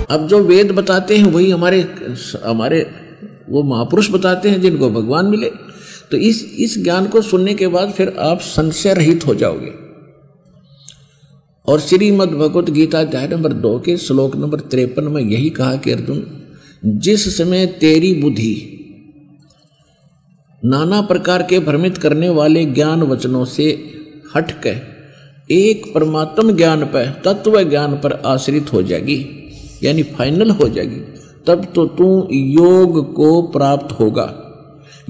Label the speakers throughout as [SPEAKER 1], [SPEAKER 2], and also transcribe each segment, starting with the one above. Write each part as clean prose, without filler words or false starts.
[SPEAKER 1] अब जो वेद बताते हैं वही हमारे वो महापुरुष बताते हैं जिनको भगवान मिले। तो इस ज्ञान को सुनने के बाद फिर आप संशय रहित हो जाओगे। और श्रीमद् भगवत गीता अध्याय नंबर 2 के श्लोक नंबर 53 में यही कहा कि अर्जुन, जिस समय तेरी बुद्धि नाना प्रकार के भ्रमित करने वाले ज्ञान वचनों से हटकर एक परमात्म ज्ञान पर, तत्व ज्ञान पर आश्रित हो जाएगी, यानी फाइनल हो जाएगी, तब तो तू योग को प्राप्त होगा।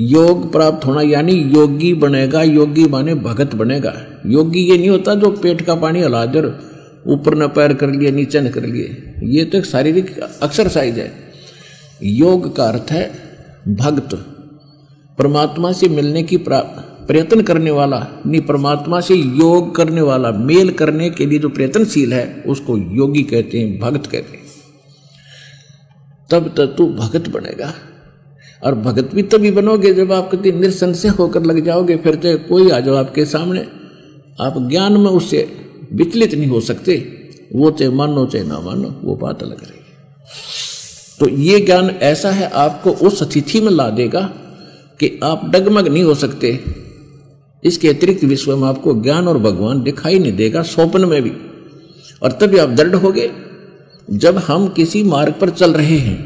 [SPEAKER 1] योग प्राप्त होना यानी योगी बनेगा। योगी माने भगत बनेगा। योगी ये नहीं होता जो पेट का पानी हिला दे, ऊपर न पैर कर लिए नीचे न कर लिए, ये तो एक शारीरिक एक्सरसाइज है। योग का अर्थ है भक्त, परमात्मा से मिलने की प्रयत्न करने वाला, नहीं परमात्मा से योग करने वाला, मेल करने के लिए जो प्रयत्नशील है उसको योगी कहते हैं, भक्त कहते हैं। तब तक तू भगत बनेगा। और भगत भी तभी बनोगे जब आप कभी निसंशय होकर लग जाओगे। फिर तो कोई आ जाओ आपके सामने, आप ज्ञान में उससे विचलित नहीं हो सकते। वो चाहे मानो चाहे ना मानो, वो बात अलग रहेगी। तो ये ज्ञान ऐसा है, आपको उस स्थिति में ला देगा कि आप डगमग नहीं हो सकते। इसके अतिरिक्त विश्व में आपको ज्ञान और भगवान दिखाई नहीं देगा, स्वप्न में भी। और तभी आप दृढ़ होगे। जब हम किसी मार्ग पर चल रहे हैं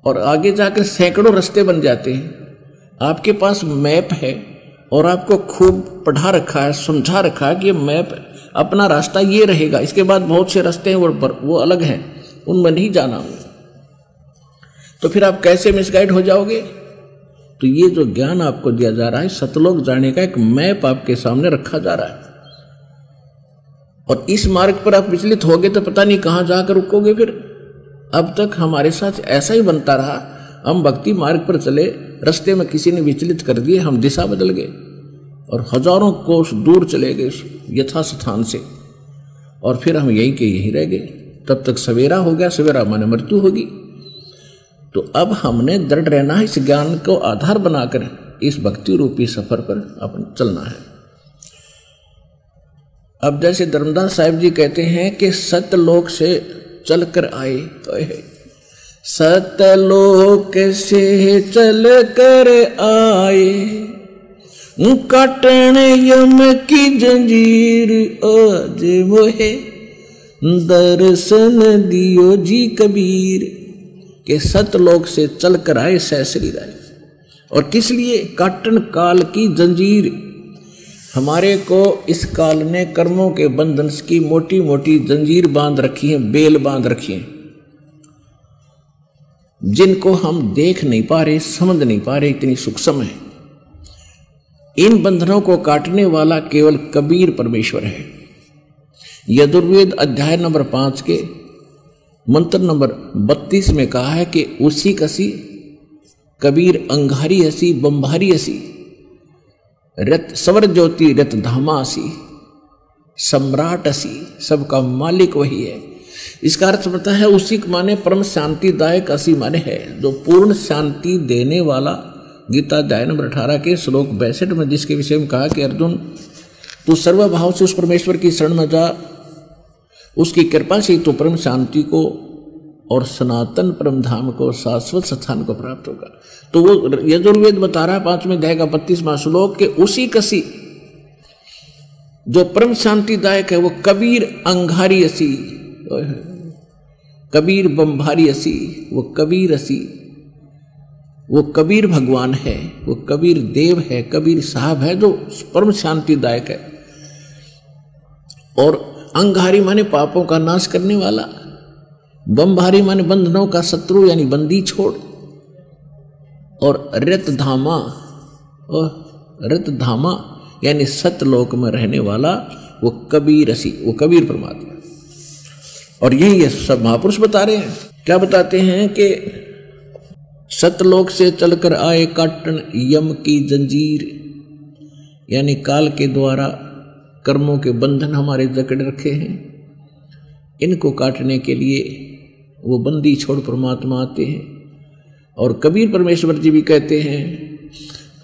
[SPEAKER 1] और आगे जाकर सैकड़ों रास्ते बन जाते हैं, आपके पास मैप है और आपको खूब पढ़ा रखा है, समझा रखा है कि ये मैप अपना रास्ता ये रहेगा, इसके बाद बहुत से रास्ते हैं वो अलग हैं, उनमें नहीं जाना। तो फिर आप कैसे मिसगाइड हो जाओगे? तो ये जो ज्ञान आपको दिया जा रहा है, सतलोक जाने का एक मैप आपके सामने रखा जा रहा है। और इस मार्ग पर आप विचलित होगे तो पता नहीं कहां जाकर रुकोगे। फिर अब तक हमारे साथ ऐसा ही बनता रहा। हम भक्ति मार्ग पर चले, रास्ते में किसी ने विचलित कर दिए, हम दिशा बदल गए और हजारों कोस दूर चले गए यथास्थान से, और फिर हम यहीं के यहीं रह गए। तब तक सवेरा हो गया, सवेरा माने मृत्यु होगी। तो अब हमने दृढ़ रहना है, इस ज्ञान को आधार बनाकर इस भक्ति रूपी सफर पर अपन चलना है। अब जैसे धर्मदास साहिब जी कहते हैं कि सतलोक से चल कर आए, सतलोक से चल कर आए, काटन यम की जंजीर आज मोहे, दर्शन दियो जी कबीर। के सतलोक से चल कर आए सहसरी राय। और किस लिए? काटन काल की जंजीर। हमारे को इस काल ने कर्मों के बंधन की मोटी मोटी जंजीर बांध रखी है, बेल बांध रखी है, जिनको हम देख नहीं पा रहे, समझ नहीं पा रहे, इतनी सूक्ष्म है। इन बंधनों को काटने वाला केवल कबीर परमेश्वर है। यजुर्वेद अध्याय नंबर 5 के मंत्र नंबर 32 में कहा है कि उसी कसी कबीर अंगारी हसी बंभारी हसी, रत सवर ज्योति रत धामा हसी, सम्राट हसी, सबका मालिक वही है। इसका अर्थ पता है, उसी माने परम शांतिदायक हसी माने है, जो पूर्ण शांति देने वाला। गीता अध्याय नंबर 18 के श्लोक 62 में जिसके विषय में कहा कि अर्जुन तू सर्वभाव से उस परमेश्वर की शरण में जा, उसकी कृपा से तो परम शांति को और सनातन परम धाम को, शाश्वत स्थान को प्राप्त होगा। तो वो यजुर्वेद बता रहा है 5वें अध्याय का 32वां श्लोक के उसी कसी जो परम शांतिदायक है, वो कबीर अंगारी असी, कबीर बंभारी असी, वो कबीर असी, वो कबीर भगवान है, वो कबीर देव है, कबीर साहब है, जो परम शांतिदायक है। और अंगारी माने पापों का नाश करने वाला, बंभारी माने बंधनों का शत्रु यानी बंदी छोड़, और रतधामा, और रतधामा यानी सतलोक में रहने वाला वो कबीर रसी, वो कबीर परमात्मा। और यही ये सब महापुरुष बता रहे हैं। क्या बताते हैं कि सतलोक से चलकर आए काटन यम की जंजीर, यानी काल के द्वारा कर्मों के बंधन हमारे जकड़ रखे हैं, इनको काटने के लिए वो बंदी छोड़ परमात्मा आते हैं। और कबीर परमेश्वर जी भी कहते हैं,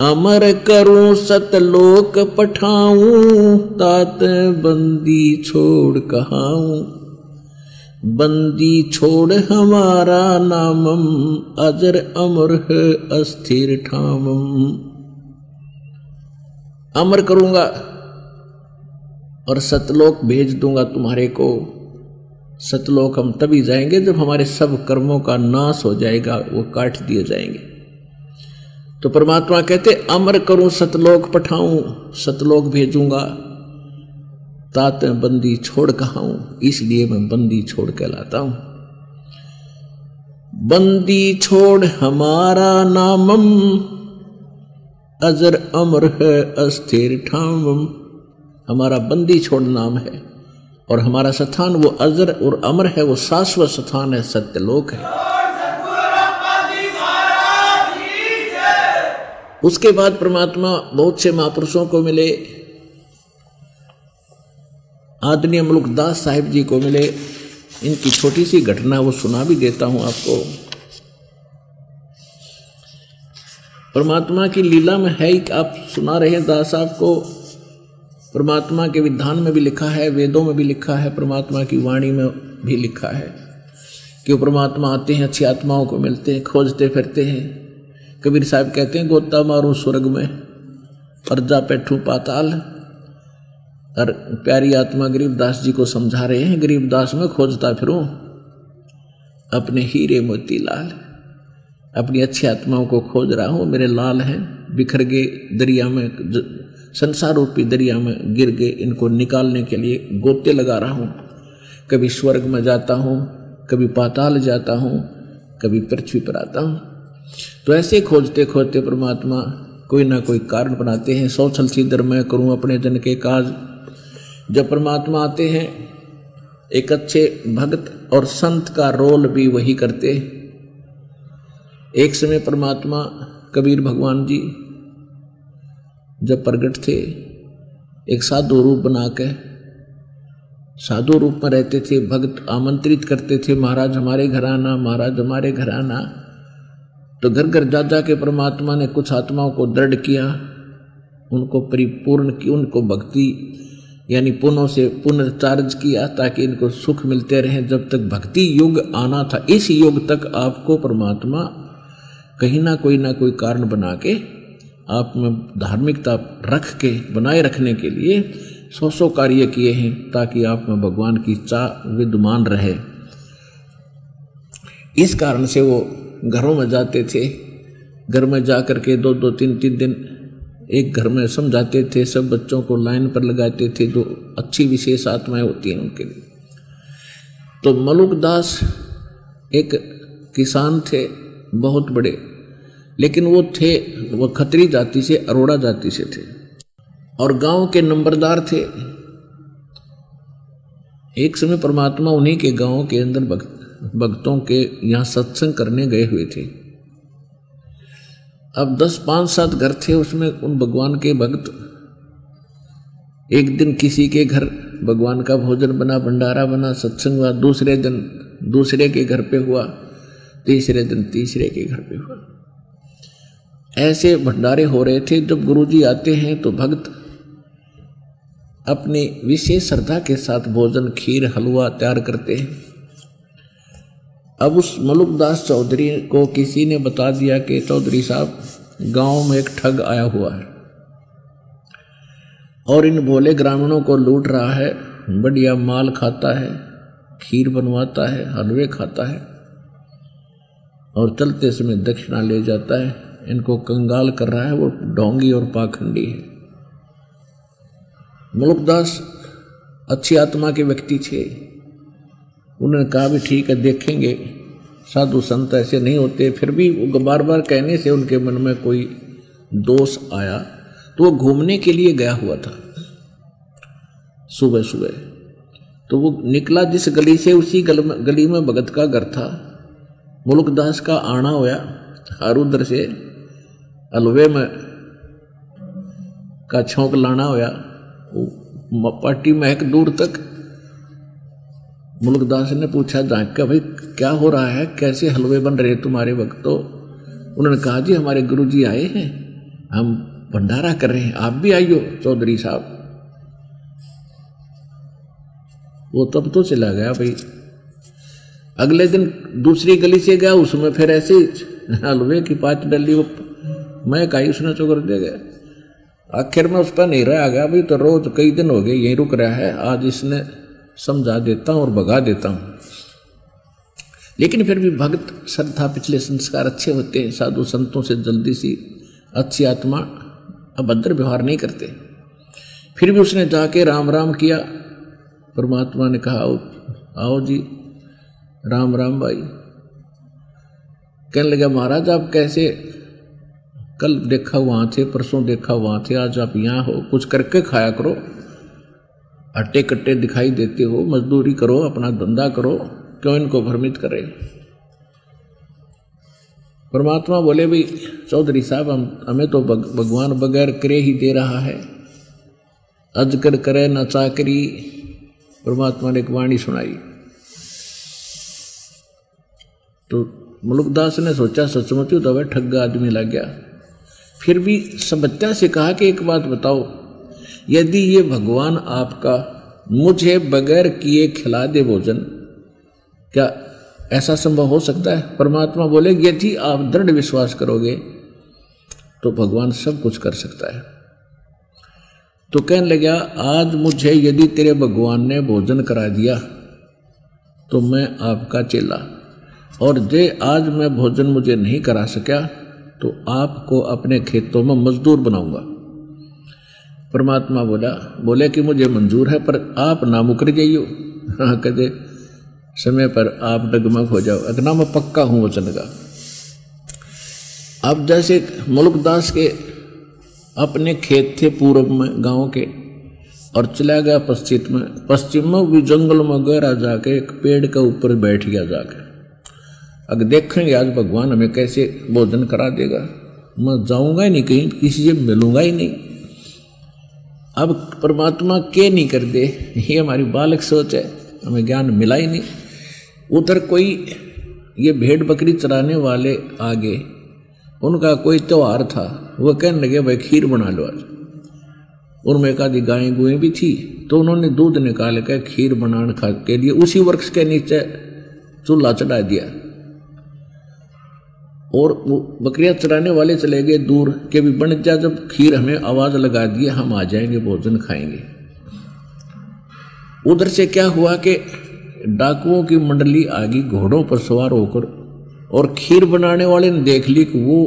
[SPEAKER 1] अमर करूं सतलोक पठाऊं, तात बंदी छोड़ कहाऊं, बंदी छोड़ हमारा नामम, अजर अमर है अस्थिर ठामम। अमर करूंगा और सतलोक भेज दूंगा तुम्हारे को। सतलोक हम तभी जाएंगे जब हमारे सब कर्मों का नाश हो जाएगा, वो काट दिए जाएंगे। तो परमात्मा कहते अमर करूं सतलोक पठाऊं, सतलोक भेजूंगा, तात बंदी छोड़ कहां हूं, इसलिए मैं बंदी छोड़ कहलाता हूं। बंदी छोड़ हमारा नामम, अजर अमर है अस्थिर ठामम। हमारा बंदी छोड़ नाम है और हमारा स्थान वो अजर और अमर है, वो शाश्वत स्थान है, सत्यलोक है। उसके बाद परमात्मा बहुत से महापुरुषों को मिले, आदरणीय मुलुकदास साहिब जी को मिले। इनकी छोटी सी घटना वो सुना भी देता हूं आपको। परमात्मा की लीला में है कि आप सुना रहे हैं दास साहब को। परमात्मा के विधान में भी लिखा है, वेदों में भी लिखा है, परमात्मा की वाणी में भी लिखा है कि वो परमात्मा आते हैं, अच्छी आत्माओं को मिलते हैं, खोजते फिरते हैं। कबीर साहब कहते हैं गोता मारूं स्वर्ग में और जा बैठूं पाताल। और प्यारी आत्मा गरीबदास जी को समझा रहे हैं, गरीबदास में खोजता फिरूं अपने हीरे मोती लाल। अपनी अच्छी आत्माओं को खोज रहा हूं, मेरे लाल हैं, बिखर गए दरिया में, संसार रूपी दरिया में गिर गए, इनको निकालने के लिए गोते लगा रहा हूं। कभी स्वर्ग में जाता हूं, कभी पाताल जाता हूं, कभी पृथ्वी पर आता हूं। तो ऐसे खोजते खोजते परमात्मा कोई ना कोई कारण बनाते हैं। सौ छल सीधर मैं करूं अपने जन के काज। जब परमात्मा आते हैं, एक अच्छे भक्त और संत का रोल भी वही करते। एक समय परमात्मा कबीर भगवान जी जब प्रगट थे, एक साधु रूप बना के साधु रूप में रहते थे। भक्त आमंत्रित करते थे, महाराज हमारे घर आना, महाराज हमारे घर आना। तो घर घर जा जा के परमात्मा ने कुछ आत्माओं को दृढ़ किया, उनको परिपूर्ण की, उनको भक्ति यानी पुनः से पुनर्चार्ज किया ताकि इनको सुख मिलते रहे। जब तक भक्ति युग आना था, इस युग तक आपको परमात्मा कहीं ना कोई कारण बना के आप में धार्मिकता रख के बनाए रखने के लिए सौ कार्य किए हैं ताकि आप में भगवान की चाह विद्यमान रहे। इस कारण से वो घरों में जाते थे, घर में जाकर के 2-2, 3-3 दिन एक घर में समझाते थे, सब बच्चों को लाइन पर लगाते थे जो अच्छी विशेष आत्माएं होती हैं उनके लिए। तो मलुकदास एक किसान थे बहुत बड़े, लेकिन वो खत्री जाति से, अरोड़ा जाति से थे और गांव के नंबरदार थे। एक समय परमात्मा उन्हीं के गांव के अंदर भक्तों के यहाँ सत्संग करने गए हुए थे। अब 5-7 घर थे, उसमें उन भगवान के भक्त एक दिन किसी के घर भगवान का भोजन बना, भंडारा बना, सत्संग हुआ। दूसरे दिन दूसरे के घर पे हुआ, तीसरे दिन तीसरे के घर पे हुआ। ऐसे भंडारे हो रहे थे। जब गुरुजी आते हैं तो भक्त अपनी विशेष श्रद्धा के साथ भोजन, खीर, हलवा तैयार करते हैं। अब उस मलुकदास चौधरी को किसी ने बता दिया कि चौधरी साहब गांव में एक ठग आया हुआ है और इन भोले ग्रामीणों को लूट रहा है, बढ़िया माल खाता है, खीर बनवाता है, हलवे खाता है और चलते समय दक्षिणा ले जाता है। इनको कंगाल कर रहा है, वो ढोंगी और पाखंडी है। मलुकदास अच्छी आत्मा के व्यक्ति थे। उन्होंने कहा भी ठीक है, देखेंगे, साधु संत ऐसे नहीं होते। फिर भी वो बार बार कहने से उनके मन में कोई दोष आया तो वो घूमने के लिए गया हुआ था सुबह सुबह। तो वो निकला जिस गली से, उसी गली में भगत का घर था। मुलुकदास का आना होया और उधर से हलवे में का छौंक लाना होया। पार्टी महक दूर तक। मुलुकदास ने पूछा झांक का, भाई क्या हो रहा है, कैसे हलवे बन रहे तुम्हारे भक्तों? उन्होंने कहा जी हमारे गुरुजी आए हैं, हम भंडारा कर रहे हैं, आप भी आइयो चौधरी साहब। वो तब तो चला गया भाई। अगले दिन दूसरी गली से गया, उसमें फिर ऐसे हलवे की पात डली, वो मैं कही उसने चोकर दे गया। आखिर में उस पर नहीं रहा गया, अभी तो रोज कई दिन हो गए यहीं रुक रहा है, आज इसने समझा देता हूं और भगा देता हूं। लेकिन फिर भी भक्त श्रद्धा, पिछले संस्कार अच्छे होते हैं, साधु संतों से जल्दी सी अच्छी आत्मा अभद्र व्यवहार नहीं करते। फिर भी उसने जाके राम राम किया। परमात्मा ने कहा आओ जी, राम राम भाई। कहने लगा महाराज आप कैसे, कल देखा वहां थे, परसों देखा वहां थे, आज आप यहाँ हो, कुछ करके खाया करो, अट्टे कट्टे दिखाई देते हो, मजदूरी करो, अपना धंधा करो, क्यों इनको भ्रमित करे। परमात्मा बोले भाई चौधरी साहब हमें तो भगवान बगैर करे ही दे रहा है, अजकर करे न चाकरी। परमात्मा ने एक वाणी सुनाई तो मुलुकदास ने सोचा सचमुच तो वह ठग्गा आदमी लग गया। फिर भी सभ्यता से कहा कि एक बात बताओ, यदि ये भगवान आपका मुझे बगैर किए खिला दे भोजन, क्या ऐसा संभव हो सकता है? परमात्मा बोले यदि आप दृढ़ विश्वास करोगे तो भगवान सब कुछ कर सकता है। तो कहने लगा आज मुझे यदि तेरे भगवान ने भोजन करा दिया तो मैं आपका चेला, और जे आज मैं भोजन मुझे नहीं करा सका तो आपको अपने खेतों में मजदूर बनाऊंगा। परमात्मा बोले कि मुझे मंजूर है, पर आप ना मुकर जाइयो। हाँ कहते समय पर आप डगमग हो जाओ, अगना मैं पक्का हूं वचन का। अब जैसे मुलुकदास के अपने खेत थे पूर्व में गांव के, और चला गया पश्चिम में भी जंगल में गहरा जाके एक पेड़ के ऊपर बैठ गया जाके। अगर देखेंगे आज भगवान हमें कैसे भोजन करा देगा, मैं जाऊंगा ही नहीं कहीं, किसी से मिलूंगा ही नहीं। अब परमात्मा के नहीं कर दे, ये हमारी बालक सोच है, हमें ज्ञान मिला ही नहीं। उधर कोई ये भेड़ बकरी चराने वाले आगे, उनका कोई त्योहार था, वह कहने लगे भाई खीर बना लो आज। उनमें एक आधी गायें गुएं भी थी, तो उन्होंने दूध निकाल कर खीर बनाने के लिए उसी वृक्ष के नीचे चूल्हा चढ़ा दिया, और वो बकरियां चराने वाले चले गए दूर के भी बन जा, जब खीर हमें आवाज लगा दिए हम आ जाएंगे भोजन खाएंगे। उधर से क्या हुआ कि डाकुओं की मंडली आ गई घोड़ों पर सवार होकर, और खीर बनाने वाले ने देख ली कि वो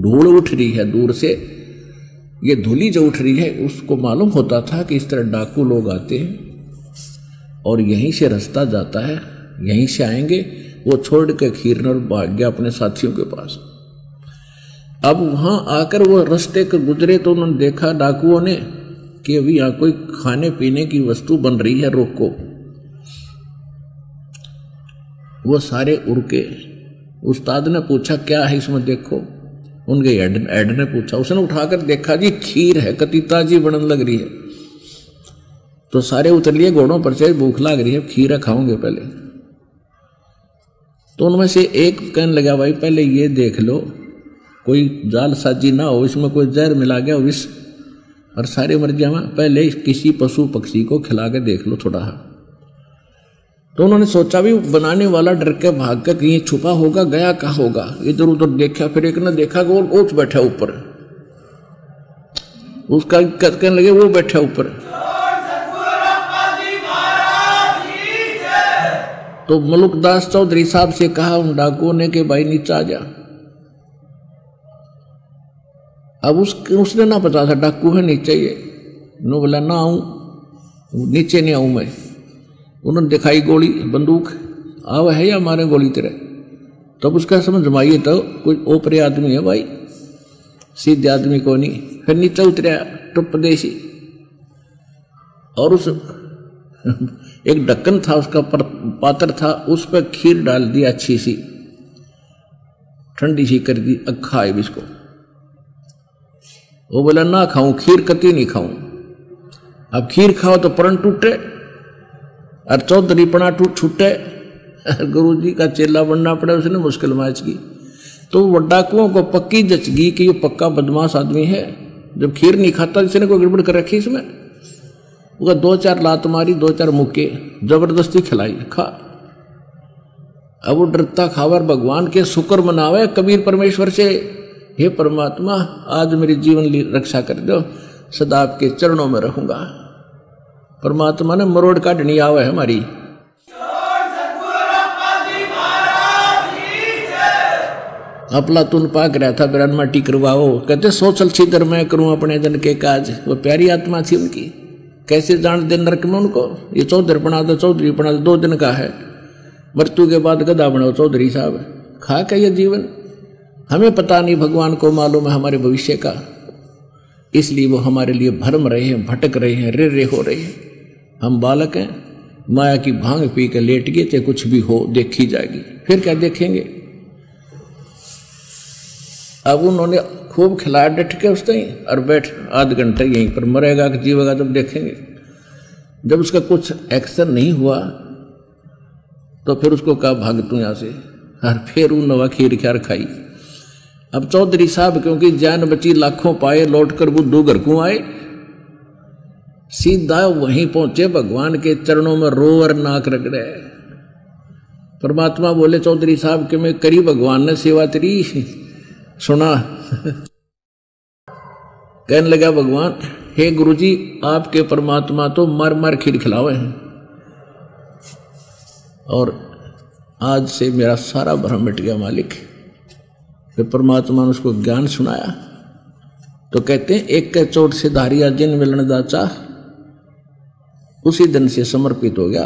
[SPEAKER 1] धूल उठ रही है दूर से, ये धूली जो उठ रही है, उसको मालूम होता था कि इस तरह डाकू लोग आते हैं और यहीं से रास्ता जाता है, यहीं से आएंगे। वो छोड़ के खीर और भाग गया अपने साथियों के पास। अब वहां आकर वो रास्ते के गुजरे तो उन्होंने देखा डाकुओं ने कि अभी यहां कोई खाने पीने की वस्तु बन रही है, रोको। वो सारे उड़के, उस्ताद ने पूछा क्या है इसमें देखो, उनके हेड ने पूछा, उसने उठाकर देखा जी खीर है, कतीता जी बनन लग रही है। तो सारे उतर लिए घोड़ों पर से, भूख लग रही है, खीर खाओगे पहले। तो उनमें से एक कहने लगा भाई पहले ये देख लो कोई जालसाजी ना हो, इसमें कोई जहर मिला गया विष और सारे मर जाए, पहले किसी पशु पक्षी को खिला के देख लो थोड़ा। तो उन्होंने सोचा भी बनाने वाला डर के भाग कर कहीं छुपा होगा, गया कहाँ होगा। इधर उधर देखा, फिर एक ने देखा कि वो ओछ बैठा ऊपर, उसका कहने लगे वो बैठा ऊपर। तो मुलुकदास चौधरी साहब से कहा उन डाकुओं ने कि भाई नीचे आ जा। अब उसने ना पता था डाकू है नीचे, ये नो बोला ना आऊं, नीचे नहीं आऊं मैं। उन्होंने दिखाई गोली बंदूक, आव है या मारे गोली तेरे। तब उसका समझ माइए तो कोई ओपरे आदमी है भाई, सीधे आदमी को नहीं। फिर नीचे उतरा टुप देसी, और उस एक ढक्कन था उसका पात्र था, उस पर खीर डाल दी अच्छी सी, ठंडी सी कर दी, अखा है इसको। वो बोला ना खाऊं खीर, कती नहीं खाऊं। अब खीर खाओ तो प्रण टूटे और चौधरी पना छूटे, गुरु जी का चेला बनना पड़े, उसने मुश्किल मैच की। तो डाकुओं को पक्की जच गई कि ये पक्का बदमाश आदमी है, जब खीर नहीं खाता इसने कोई गड़बड़ कर रखी इसमें। वो 2-4 लात मारी, 2-4 मुक्के जबरदस्ती खिलाई, खा। अब वो डरता खावर भगवान के शुक्र मनावे कबीर परमेश्वर से, हे परमात्मा आज मेरी जीवन रक्षा कर दो, सदा आपके चरणों में रहूंगा। परमात्मा ने मरोड़ काटनी आवे हमारी। अफलातून पाक रहा था बिरान माटी करवाओ, कहते सोचल छिदर मैं करूं अपने जन के काज। वो प्यारी आत्मा थी उनकी, कैसे जान दे नरक में उनको। ये चौधरी बना दो, चौधरी बना दो, 2 दिन का है, मृत्यु के बाद गधा बनाओ चौधरी साहब। खा क्या ये जीवन, हमें पता नहीं, भगवान को मालूम है हमारे भविष्य का, इसलिए वो हमारे लिए भरम रहे हैं, भटक रहे हैं, रे हो रहे हैं। हम बालक हैं, माया की भांग पी के लेट गए थे, कुछ भी हो देखी जाएगी, फिर क्या देखेंगे। अब उन्होंने खूब खिलाया डट के उस टाइम, और बैठ आध घंटे यहीं पर, मरेगा कि जीवेगा जब देखेंगे। जब उसका कुछ एक्शन नहीं हुआ तो फिर उसको कहा भाग तू यहाँ से, और फिर वो नवा खीर ख्यार खाई। अब चौधरी साहब क्योंकि जान बची लाखों पाए, लौट कर बुद्धू घर को आए, सीधा वहीं पहुंचे भगवान के चरणों में रो और नाक रगड़े। परमात्मा बोले चौधरी साहब कि मैं करी भगवान ने सेवा तेरी, सुना। कहने लगा भगवान, हे गुरुजी आपके परमात्मा तो मार मार खीर खिलावे हैं, और आज से मेरा सारा भ्रम मिट गया मालिक। फिर परमात्मा ने उसको ज्ञान सुनाया, तो कहते हैं एक के चोट से धारिया जिन मिलन दाचा, उसी दिन से समर्पित हो गया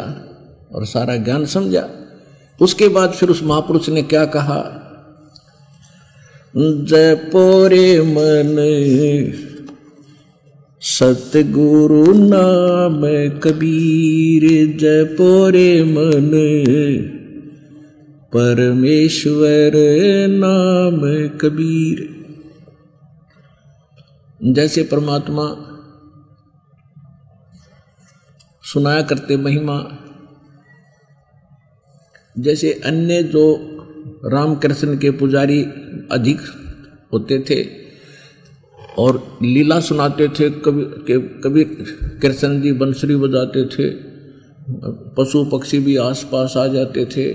[SPEAKER 1] और सारा ज्ञान समझा। उसके बाद फिर उस महापुरुष ने क्या कहा, जय पोरे मन सतगुरु नाम कबीर, जय पोरे मन परमेश्वर नाम कबीर। जैसे परमात्मा सुनाया करते महिमा, जैसे अन्य जो रामकृष्ण के पुजारी अधिक होते थे और लीला सुनाते थे, कबीर कृष्ण जी बंसुरी बजाते थे, पशु पक्षी भी आसपास आ जाते थे,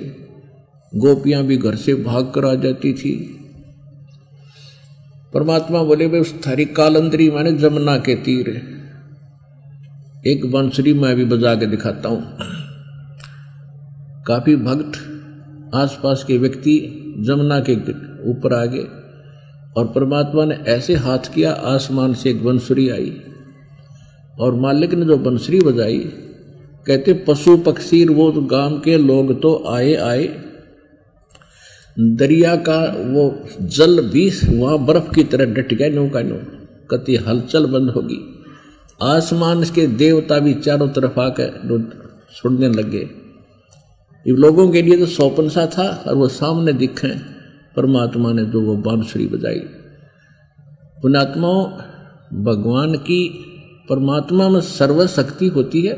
[SPEAKER 1] गोपियां भी घर से भाग कर आ जाती थी। परमात्मा बोले भाई उस थारी कालंदरी माने जमुना के तीर, एक बंसुरी मैं भी बजा के दिखाता हूं। काफी भक्त आसपास के व्यक्ति जमुना के ऊपर आ गए और परमात्मा ने ऐसे हाथ किया, आसमान से एक बंसुरी आई और मालिक ने जो बंसुरी बजाई, कहते पशु पक्षी वो गांव के लोग तो आए आए, दरिया का वो जल भी वहां बर्फ की तरह डट गया, नो का नो, कति हलचल बंद होगी। आसमान के देवता भी चारों तरफ आकर सुनने लगे। ये लोगों के लिए तो सौपन सा था और वो सामने दिखे परमात्मा ने जो वो बांसुरी बजाई। पुण्यात्माओं, भगवान की परमात्मा में सर्वशक्ति होती है।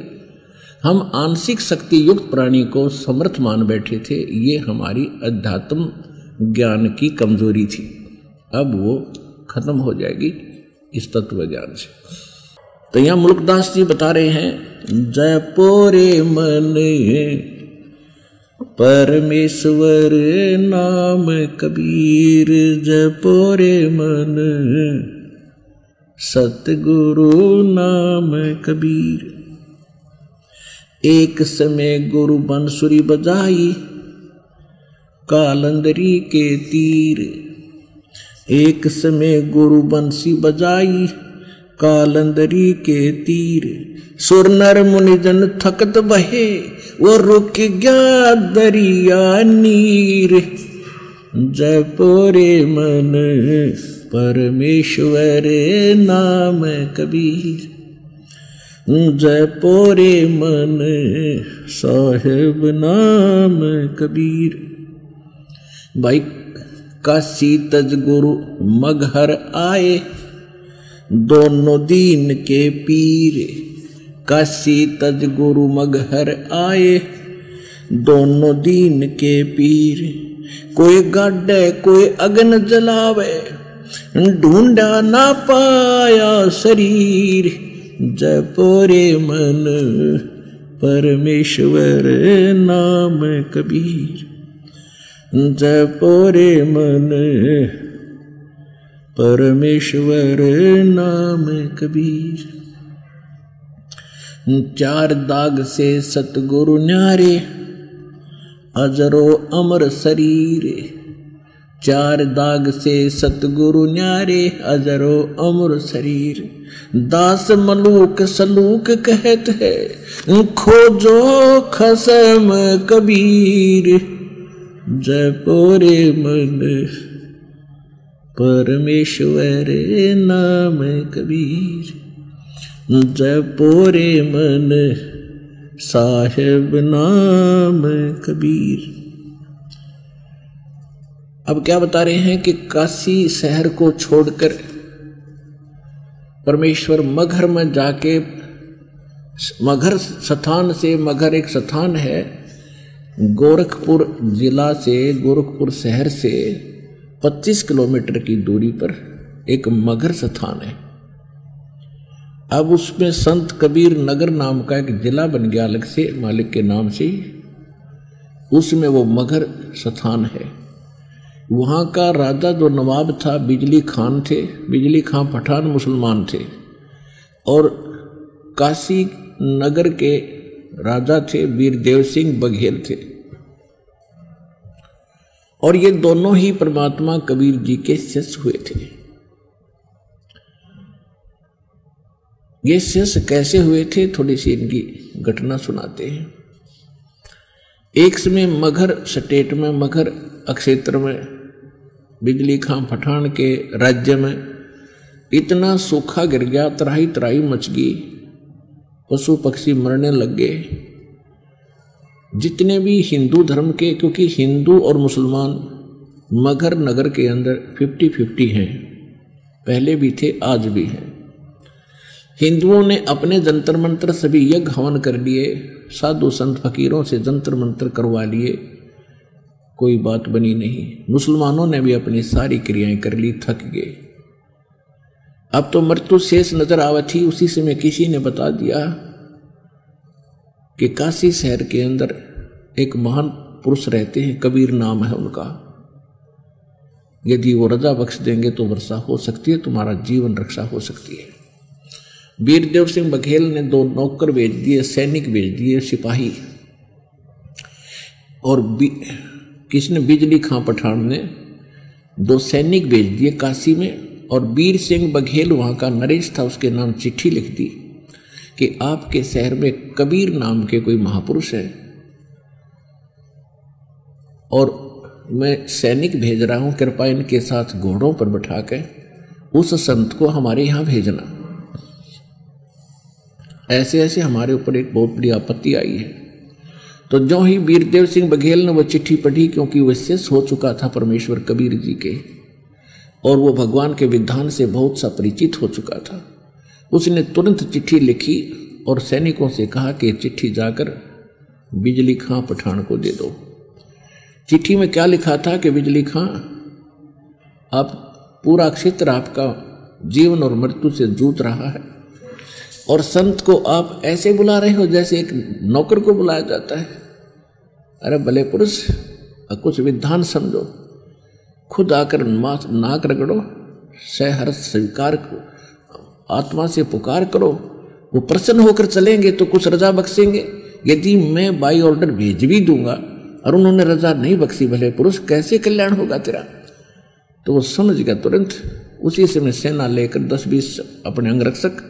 [SPEAKER 1] हम आंशिक शक्ति युक्त प्राणी को समर्थ मान बैठे थे, ये हमारी अध्यात्म ज्ञान की कमजोरी थी। अब वो खत्म हो जाएगी इस तत्व ज्ञान से। तो यहाँ मुल्कदास जी बता रहे हैं, जय पोरे मन परमेश्वर नाम कबीर, जय पोरे मन सतगुरु नाम कबीर। एक समय गुरु बंसुरी बजाई कालंदरी के तीर, एक समय गुरु बंसी बजाई कालंदरी के तीर। सुर नर मुनिजन थकत बहे, वो रुक गया दरिया नीर। जय पोरे मन परमेश्वर नाम कबीर, जय पोरे मन साहिब नाम कबीर। भाई काशी तज गुरु मगहर आए, दोनों दीन के पीर। काशी तज गुरु मगहर आए, दोनों दीन के पीर। कोई गाड़े कोई अग्न जलावे, ढूंढा ना पाया शरीर। जय पोरे मन परमेश्वर नाम कबीर, जपो रे मन परमेश्वर नाम कबीर। चार दाग से सतगुरु न्यारे अजरो अमर शरीर। चार दाग से सतगुरु न्यारे अजरो अमर शरीर। दास मलूक सलूक कहत है खोजो खसम कबीर। जपो रे मन परमेश्वर नाम कबीर। जपो रे मन साहिब नाम कबीर। अब क्या बता रहे हैं कि काशी शहर को छोड़कर परमेश्वर मगहर में जाके, मगहर स्थान से, मगहर एक स्थान है गोरखपुर जिला से, गोरखपुर शहर से 25 किलोमीटर की दूरी पर एक मगहर स्थान है। अब उसमें संत कबीर नगर नाम का एक जिला बन गया अलग से, मालिक के नाम से। उसमें वो मगहर स्थान है। वहाँ का राजा जो नवाब था बिजली खान थे। बिजली खान पठान मुसलमान थे और काशी नगर के राजा थे वीरदेव सिंह बघेल थे। और ये दोनों ही परमात्मा कबीर जी के शिष्य हुए थे। ये शिष्य कैसे हुए थे, थोड़ी सी इनकी घटना सुनाते हैं। एक समय मगहर स्टेट में, मगहर क्षेत्र में, बिजली खां पठान के राज्य में इतना सूखा गिर गया, तराही तराही मच गई, पशु पक्षी मरने लग गए। जितने भी हिंदू धर्म के, क्योंकि हिंदू और मुसलमान मगहर नगर के अंदर 50-50 हैं, पहले भी थे आज भी हैं। हिंदुओं ने अपने जंतर मंत्र सभी यज्ञ हवन कर लिए, साधु संत फकीरों से जंतर मंत्र करवा लिए, कोई बात बनी नहीं। मुसलमानों ने भी अपनी सारी क्रियाएं कर ली, थक गए। अब तो मृत्यु शेष नजर आवत थी। उसी समय किसी ने बता दिया कि काशी शहर के अंदर एक महान पुरुष रहते हैं, कबीर नाम है उनका। यदि वो रजा बख्श देंगे तो वर्षा हो सकती है, तुम्हारा जीवन रक्षा हो सकती है। वीरदेव सिंह बघेल ने 2 नौकर भेज दिए, सैनिक भेज दिए, सिपाही। और किसने, बिजली खां पठान ने 2 सैनिक भेज दिए काशी में। और वीर सिंह बघेल वहाँ का नरेश था, उसके नाम चिट्ठी लिख दी कि आपके शहर में कबीर नाम के कोई महापुरुष है और मैं सैनिक भेज रहा हूँ, कृपया इनके साथ घोड़ों पर बैठा कर उस संत को हमारे यहाँ भेजना। ऐसे ऐसे हमारे ऊपर एक बहुत बड़ी आपत्ति आई है। तो जो ही वीरदेव सिंह बघेल ने वो चिट्ठी पढ़ी, क्योंकि वो शेष हो चुका था परमेश्वर कबीर जी के और वो भगवान के विधान से बहुत सा परिचित हो चुका था, उसने तुरंत चिट्ठी लिखी और सैनिकों से कहा कि चिट्ठी जाकर बिजली खां पठान को दे दो। चिट्ठी में क्या लिखा था कि बिजली खां, आप पूरा क्षेत्र आपका जीवन और मृत्यु से जूझ रहा है और संत को आप ऐसे बुला रहे हो जैसे एक नौकर को बुलाया जाता है। अरे भले पुरुष, कुछ विधान समझो, खुद आकर नाक रगड़ो, सहर्ष स्वीकार करो, आत्मा से पुकार करो, वो प्रसन्न होकर चलेंगे तो कुछ रजा बख्शेंगे। यदि मैं बाई ऑर्डर भेज भी दूंगा और उन्होंने रजा नहीं बख्शी, भले पुरुष, कैसे कल्याण होगा तेरा। तो वो समझ गया तुरंत। उसी समय सेना लेकर 10-20 अपने अंगरक्षक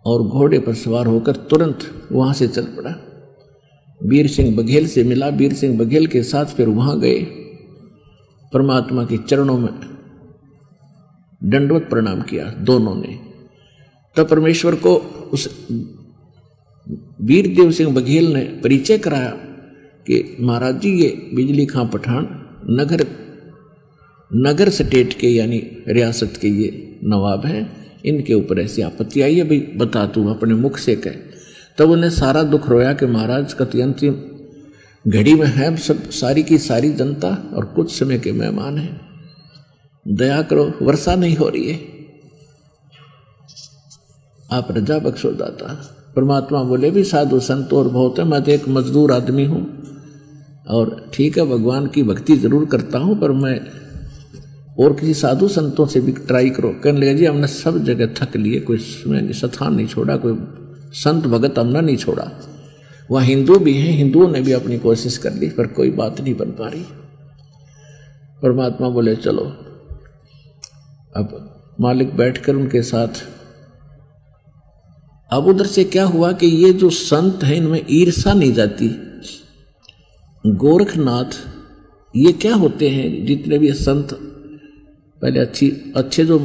[SPEAKER 1] और घोड़े पर सवार होकर तुरंत वहां से चल पड़ा। वीर सिंह बघेल से मिला, वीर सिंह बघेल के साथ फिर वहां गए, परमात्मा के चरणों में दंडवत प्रणाम किया दोनों ने। तब परमेश्वर को उस वीरदेव सिंह बघेल ने परिचय कराया कि महाराज जी, ये बिजली खां पठान नगर स्टेट के यानी रियासत के ये नवाब हैं, इनके ऊपर ऐसी आपत्ति आई है, भाई बता तू अपने मुख से कह। तब उन्हें सारा दुख रोया कि महाराज, कति अंतिम घड़ी में है सब, सारी की सारी जनता और कुछ समय के मेहमान हैं, दया करो, वर्षा नहीं हो रही है, आप रजा बख्शो दाता। परमात्मा बोले भी साधु संत और बहुत है, मैं तो एक मजदूर आदमी हूँ, और ठीक है भगवान की भक्ति जरूर करता हूँ, पर मैं और किसी साधु संतों से भी ट्राई करो। कहने लगे जी हमने सब जगह थक लिए, कोई स्थान नहीं छोड़ा, कोई संत भगत हमने नहीं छोड़ा। वहाँ हिंदू भी हैं, हिंदुओं ने भी अपनी कोशिश कर ली, पर कोई बात नहीं बन पा रही। परमात्मा बोले चलो। अब मालिक बैठकर उनके साथ, अब उधर से क्या हुआ कि ये जो संत हैं इनमें ईर्षा नहीं जाती। गोरखनाथ ये क्या होते हैं, जितने भी संत पहले अच्छे जो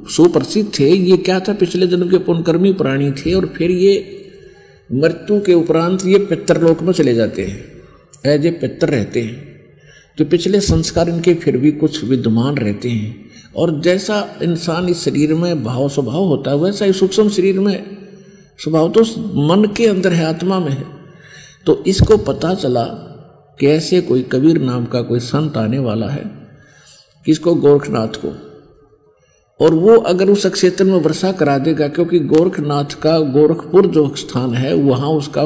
[SPEAKER 1] सुप्रसिद्ध थे, ये क्या था, पिछले जन्म के पुण्यकर्मी प्राणी थे, और फिर ये मृत्यु के उपरांत ये पितरलोक में चले जाते हैं, एज ए पितर रहते हैं। तो पिछले संस्कार इनके फिर भी कुछ विद्यमान रहते हैं, और जैसा इंसान इस शरीर में भाव स्वभाव होता है, वैसा ही सूक्ष्म शरीर में स्वभाव तो मन के अंदर है, आत्मा में है। तो इसको पता चला कि ऐसे कोई कबीर नाम का कोई संत आने वाला है, किसको, गोरखनाथ को, और वो अगर उस क्षेत्र में वर्षा करा देगा, क्योंकि गोरखनाथ का गोरखपुर जो स्थान है वहाँ उसका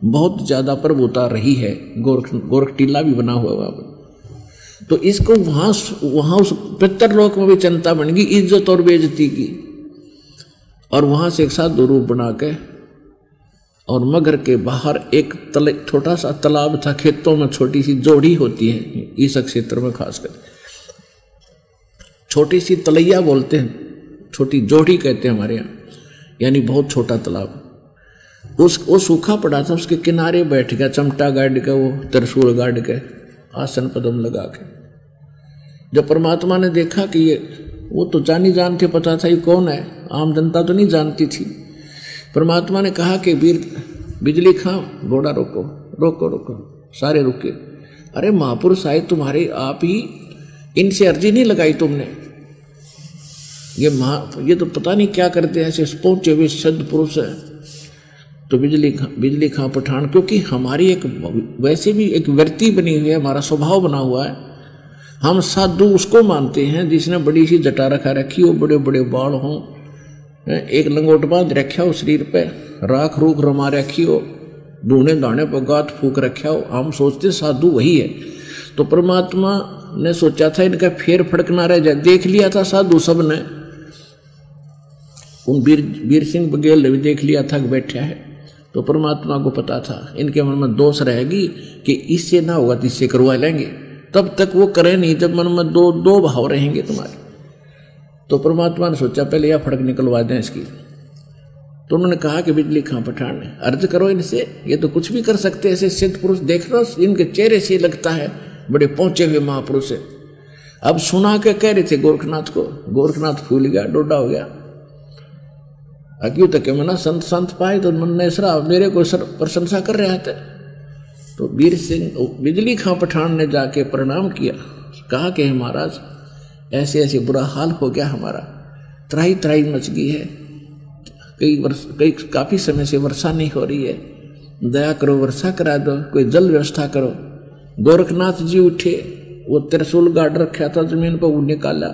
[SPEAKER 1] बहुत ज़्यादा प्रभुता रही है, गोरख टीला भी बना हुआ वहाँ पर। तो इसको वहाँ उस पितरलोक में भी चिंता बन गई, इज्जत और बेइज्जती की। और वहाँ से एक साधु रूप बना के, और मगर के बाहर एक छोटा सा तालाब था, खेतों में छोटी सी जोड़ी होती है इस क्षेत्र में, खासकर छोटी सी तलैया बोलते हैं, छोटी जोड़ी कहते हैं हमारे यहाँ, यानी बहुत छोटा तालाब। वो सूखा पड़ा था, उसके किनारे बैठ गया, चमटा गाड़ के, वो त्रिशूल गाड़ के, आसन पद्म लगा के। जब परमात्मा ने देखा कि ये, वो तो जानी जानते, पता था ये कौन है, आम जनता तो नहीं जानती थी। परमात्मा ने कहा कि वीर बिजली खां, घोड़ा रोको रोको रोको, सारे रुके। अरे महापुरुष आए तुम्हारे, आप ही इनसे अर्जी नहीं लगाई तुमने, ये तो पता नहीं क्या करते हैं, ऐसे पहुंचे हुए सद पुरुष है। तो बिजली खां पठान, क्योंकि हमारी एक वैसे भी एक वृत्ति बनी हुई है, हमारा स्वभाव बना हुआ है, हम साधु उसको मानते हैं जिसने बड़ी सी जटा रखा रखी हो, बड़े बड़े बाल हों, एक लंगोट बांध रखा हो शरीर पे, राख रूख रमा रखी हो, ढूंढे दाने पर गात फूक रखा हो, हम सोचते साधु वही है। तो परमात्मा ने सोचा था इनका फेर फड़क ना रह जाए, देख लिया था साधु सब ने, उन वीर सिंह बघेल ने भी देख लिया था कि बैठा है। तो परमात्मा को पता था इनके मन में दोष रहेगी कि इससे ना होगा तो इससे करवा लेंगे, तब तक वो करे नहीं जब मन में दो भाव रहेंगे तुम्हारे। तो परमात्मा ने सोचा पहले यह फड़क निकलवा दें इसकी। तो उन्होंने कहा कि बिजली खां पठान ने, अर्ज करो इनसे, ये तो कुछ भी कर सकते, ऐसे सिद्ध पुरुष देख लो, इनके चेहरे से लगता है बड़े पहुंचे हुए महापुरुष है। अब सुना के कह रहे थे गोरखनाथ को, गोरखनाथ फूल गया, डोडा हो गया। क्यों तक मना संत पाए तो मन ने सरा मेरे को प्रशंसा कर रहे थे। तो वीर सिंह बिजली खां पठान ने जाके प्रणाम किया, कहा कि महाराज ऐसे ऐसे बुरा हाल हो गया हमारा, त्राही त्राही मच गई है, काफ़ी समय से वर्षा नहीं हो रही है, दया करो वर्षा करा दो, कोई जल व्यवस्था करो। गोरखनाथ जी उठे, वो त्रिशूल गाड़ रखा था जमीन पर, वो निकाला,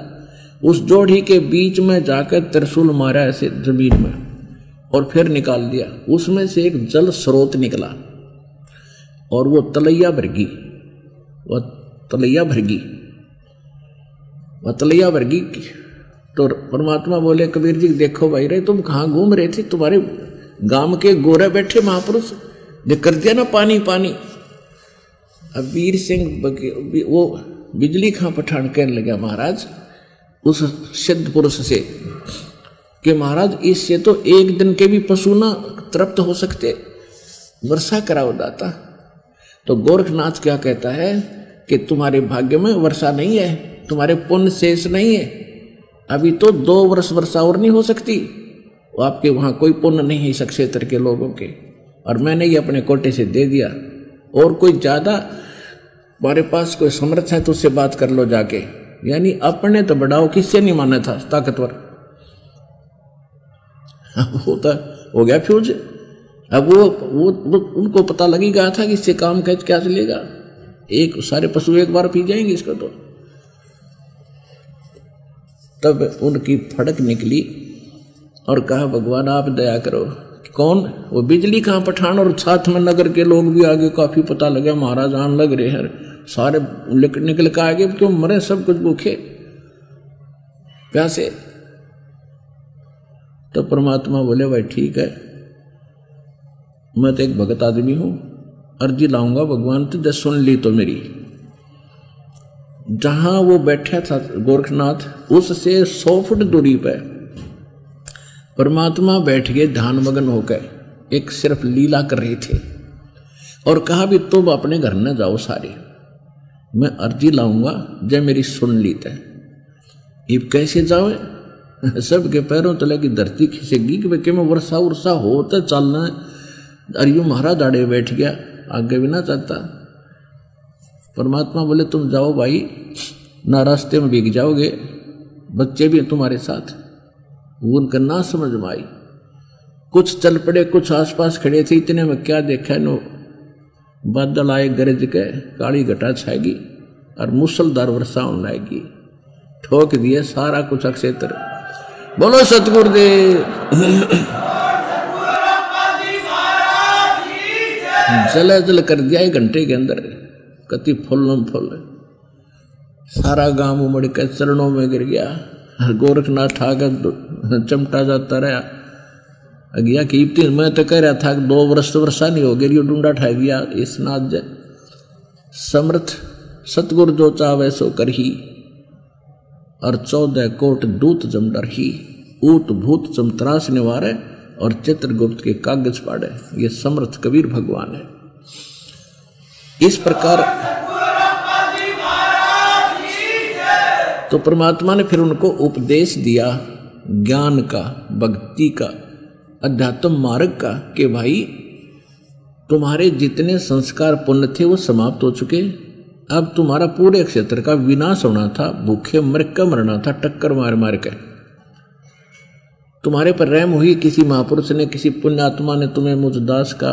[SPEAKER 1] उस जोड़ी के बीच में जाकर त्रिशूल मारा ऐसे जमीन में, और फिर निकाल दिया। उसमें से एक जल स्रोत निकला और वो तलैया भरगी, वह तलैया भरगी। तो परमात्मा बोले कबीर जी देखो भाई रे, तुम कहाँ घूम रहे थे, तुम्हारे गांव के गोरे बैठे महापुरुष ने कर दिया ना पानी पानी। अब वीर सिंह वो बिजली खां पठान कहने लगा महाराज उस सिद्ध पुरुष से कि महाराज इससे तो एक दिन के भी पशु ना तृप्त हो सकते, वर्षा कराओ दाता। तो गोरखनाथ क्या कहता है कि तुम्हारे भाग्य में वर्षा नहीं है, तुम्हारे पुण्य शेष नहीं है, अभी तो 2 वर्ष वर्षा और नहीं हो सकती, वो आपके वहाँ कोई पुण्य नहीं है इस क्षेत्र के लोगों के, और मैंने ये अपने कोटे से दे दिया। और कोई ज़्यादा तुम्हारे पास कोई समर्थ है तो उससे बात कर लो जाके, यानी अपने तो बढ़ाओ, किससे नहीं माना था ताकतवर। वो तो हो गया फ्यूज। अब वो उनको पता लगी गया था कि इससे काम कैसे क्या चलेगा, एक सारे पशु एक बार पी जाएंगे इसको। तो तब उनकी फड़क निकली और कहा भगवान आप दया करो कौन? वो बिजली खां पठान और साथ में नगर के लोग भी आगे काफी पता लगा महाराज आन लग रहे हैं, सारे निकल के आगे, क्यों मरे सब कुछ भूखे प्यासे। तो परमात्मा बोले भाई ठीक है, मैं तो एक भगत आदमी हूं, अर्जी लाऊंगा भगवान तो जब सुन ली तो मेरी। जहां वो बैठा था गोरखनाथ उससे 100 फुट दूरी पर परमात्मा बैठ गए ध्यान मगन होकर, एक सिर्फ लीला कर रहे थे और कहा भी तुम अपने घर न जाओ सारे, मैं अर्जी लाऊंगा जब मेरी सुन ली तय। इब कैसे जाओ? सबके पैरों तले की धरती खिसेगी कि मैं वर्षा उर्षा हो तो चलना है। अरियो महाराज आड़े बैठ गया, आगे भी ना चाहता। परमात्मा बोले तुम जाओ भाई, ना रास्ते में भीग जाओगे, बच्चे भी तुम्हारे साथ। वो उनका ना समझ में आई, कुछ चल पड़े, कुछ आसपास खड़े थे। इतने में क्या देखा नो, बादल आए गरज के, काली घटा छाएगी और मूसलधार वर्षा होने आएगी। ठोक दिए सारा कुछ अक्षेत्र। बोलो सतगुरुदेव। जल जल कर दिया 1 घंटे के अंदर, कति फुल फुल, सारा गांव उमड़ के चरणों में गिर गया। गोरखनाथ आकर चमटा जाता रहा। अगिया कीप्ति मैं तो कह रहा था कि 2 वर्ष तो वर्षा नहीं हो गई, यो डूंडा ठा दिया। इस नाथ जय समर्थ सतगुरु जो चावे सो करही, और 14 कोट दूत जम डरही। ऊत भूत चमत्रास निवारे और चित्रगुप्त के कागज पाड़े। ये समर्थ कबीर भगवान है। इस प्रकार तो परमात्मा ने फिर उनको उपदेश दिया ज्ञान का, भक्ति का, अध्यात्म मार्ग का, कि भाई तुम्हारे जितने संस्कार पुण्य थे वो समाप्त हो चुके। अब तुम्हारा पूरे क्षेत्र का विनाश होना था, भूखे मर के मरना था, टक्कर मार मार के। तुम्हारे पर रहम हुई, किसी महापुरुष ने, किसी पुण्यात्मा ने तुम्हें मुझ दास का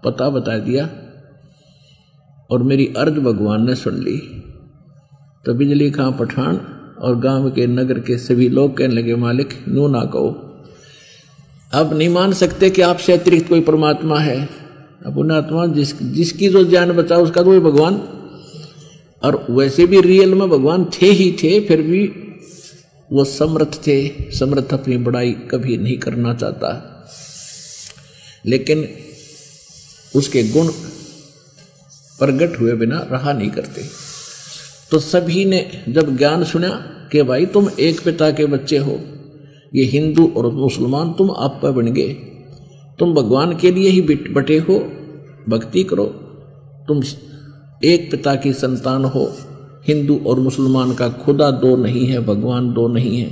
[SPEAKER 1] पता बता दिया और मेरी अर्ज भगवान ने सुन ली। तो बिजली खां पठान और गांव के नगर के सभी लोग कहने लगे मालिक नो ना कहो, अब नहीं मान सकते कि आपसे अतिरिक्त कोई परमात्मा है। पुण्यात्मा जिसकी जो जान बचा उसका तो भगवान, और वैसे भी रियल में भगवान थे ही थे, फिर भी वो समर्थ थे। समर्थ अपनी बड़ाई कभी नहीं करना चाहता, लेकिन उसके गुण प्रगट हुए बिना रहा नहीं करते। तो सभी ने जब ज्ञान सुना कि भाई तुम एक पिता के बच्चे हो, ये हिंदू और मुसलमान तुम आप पर बन गए, तुम भगवान के लिए ही बटे हो, भक्ति करो, तुम एक पिता की संतान हो। हिंदू और मुसलमान का खुदा 2 नहीं है, भगवान 2 नहीं है,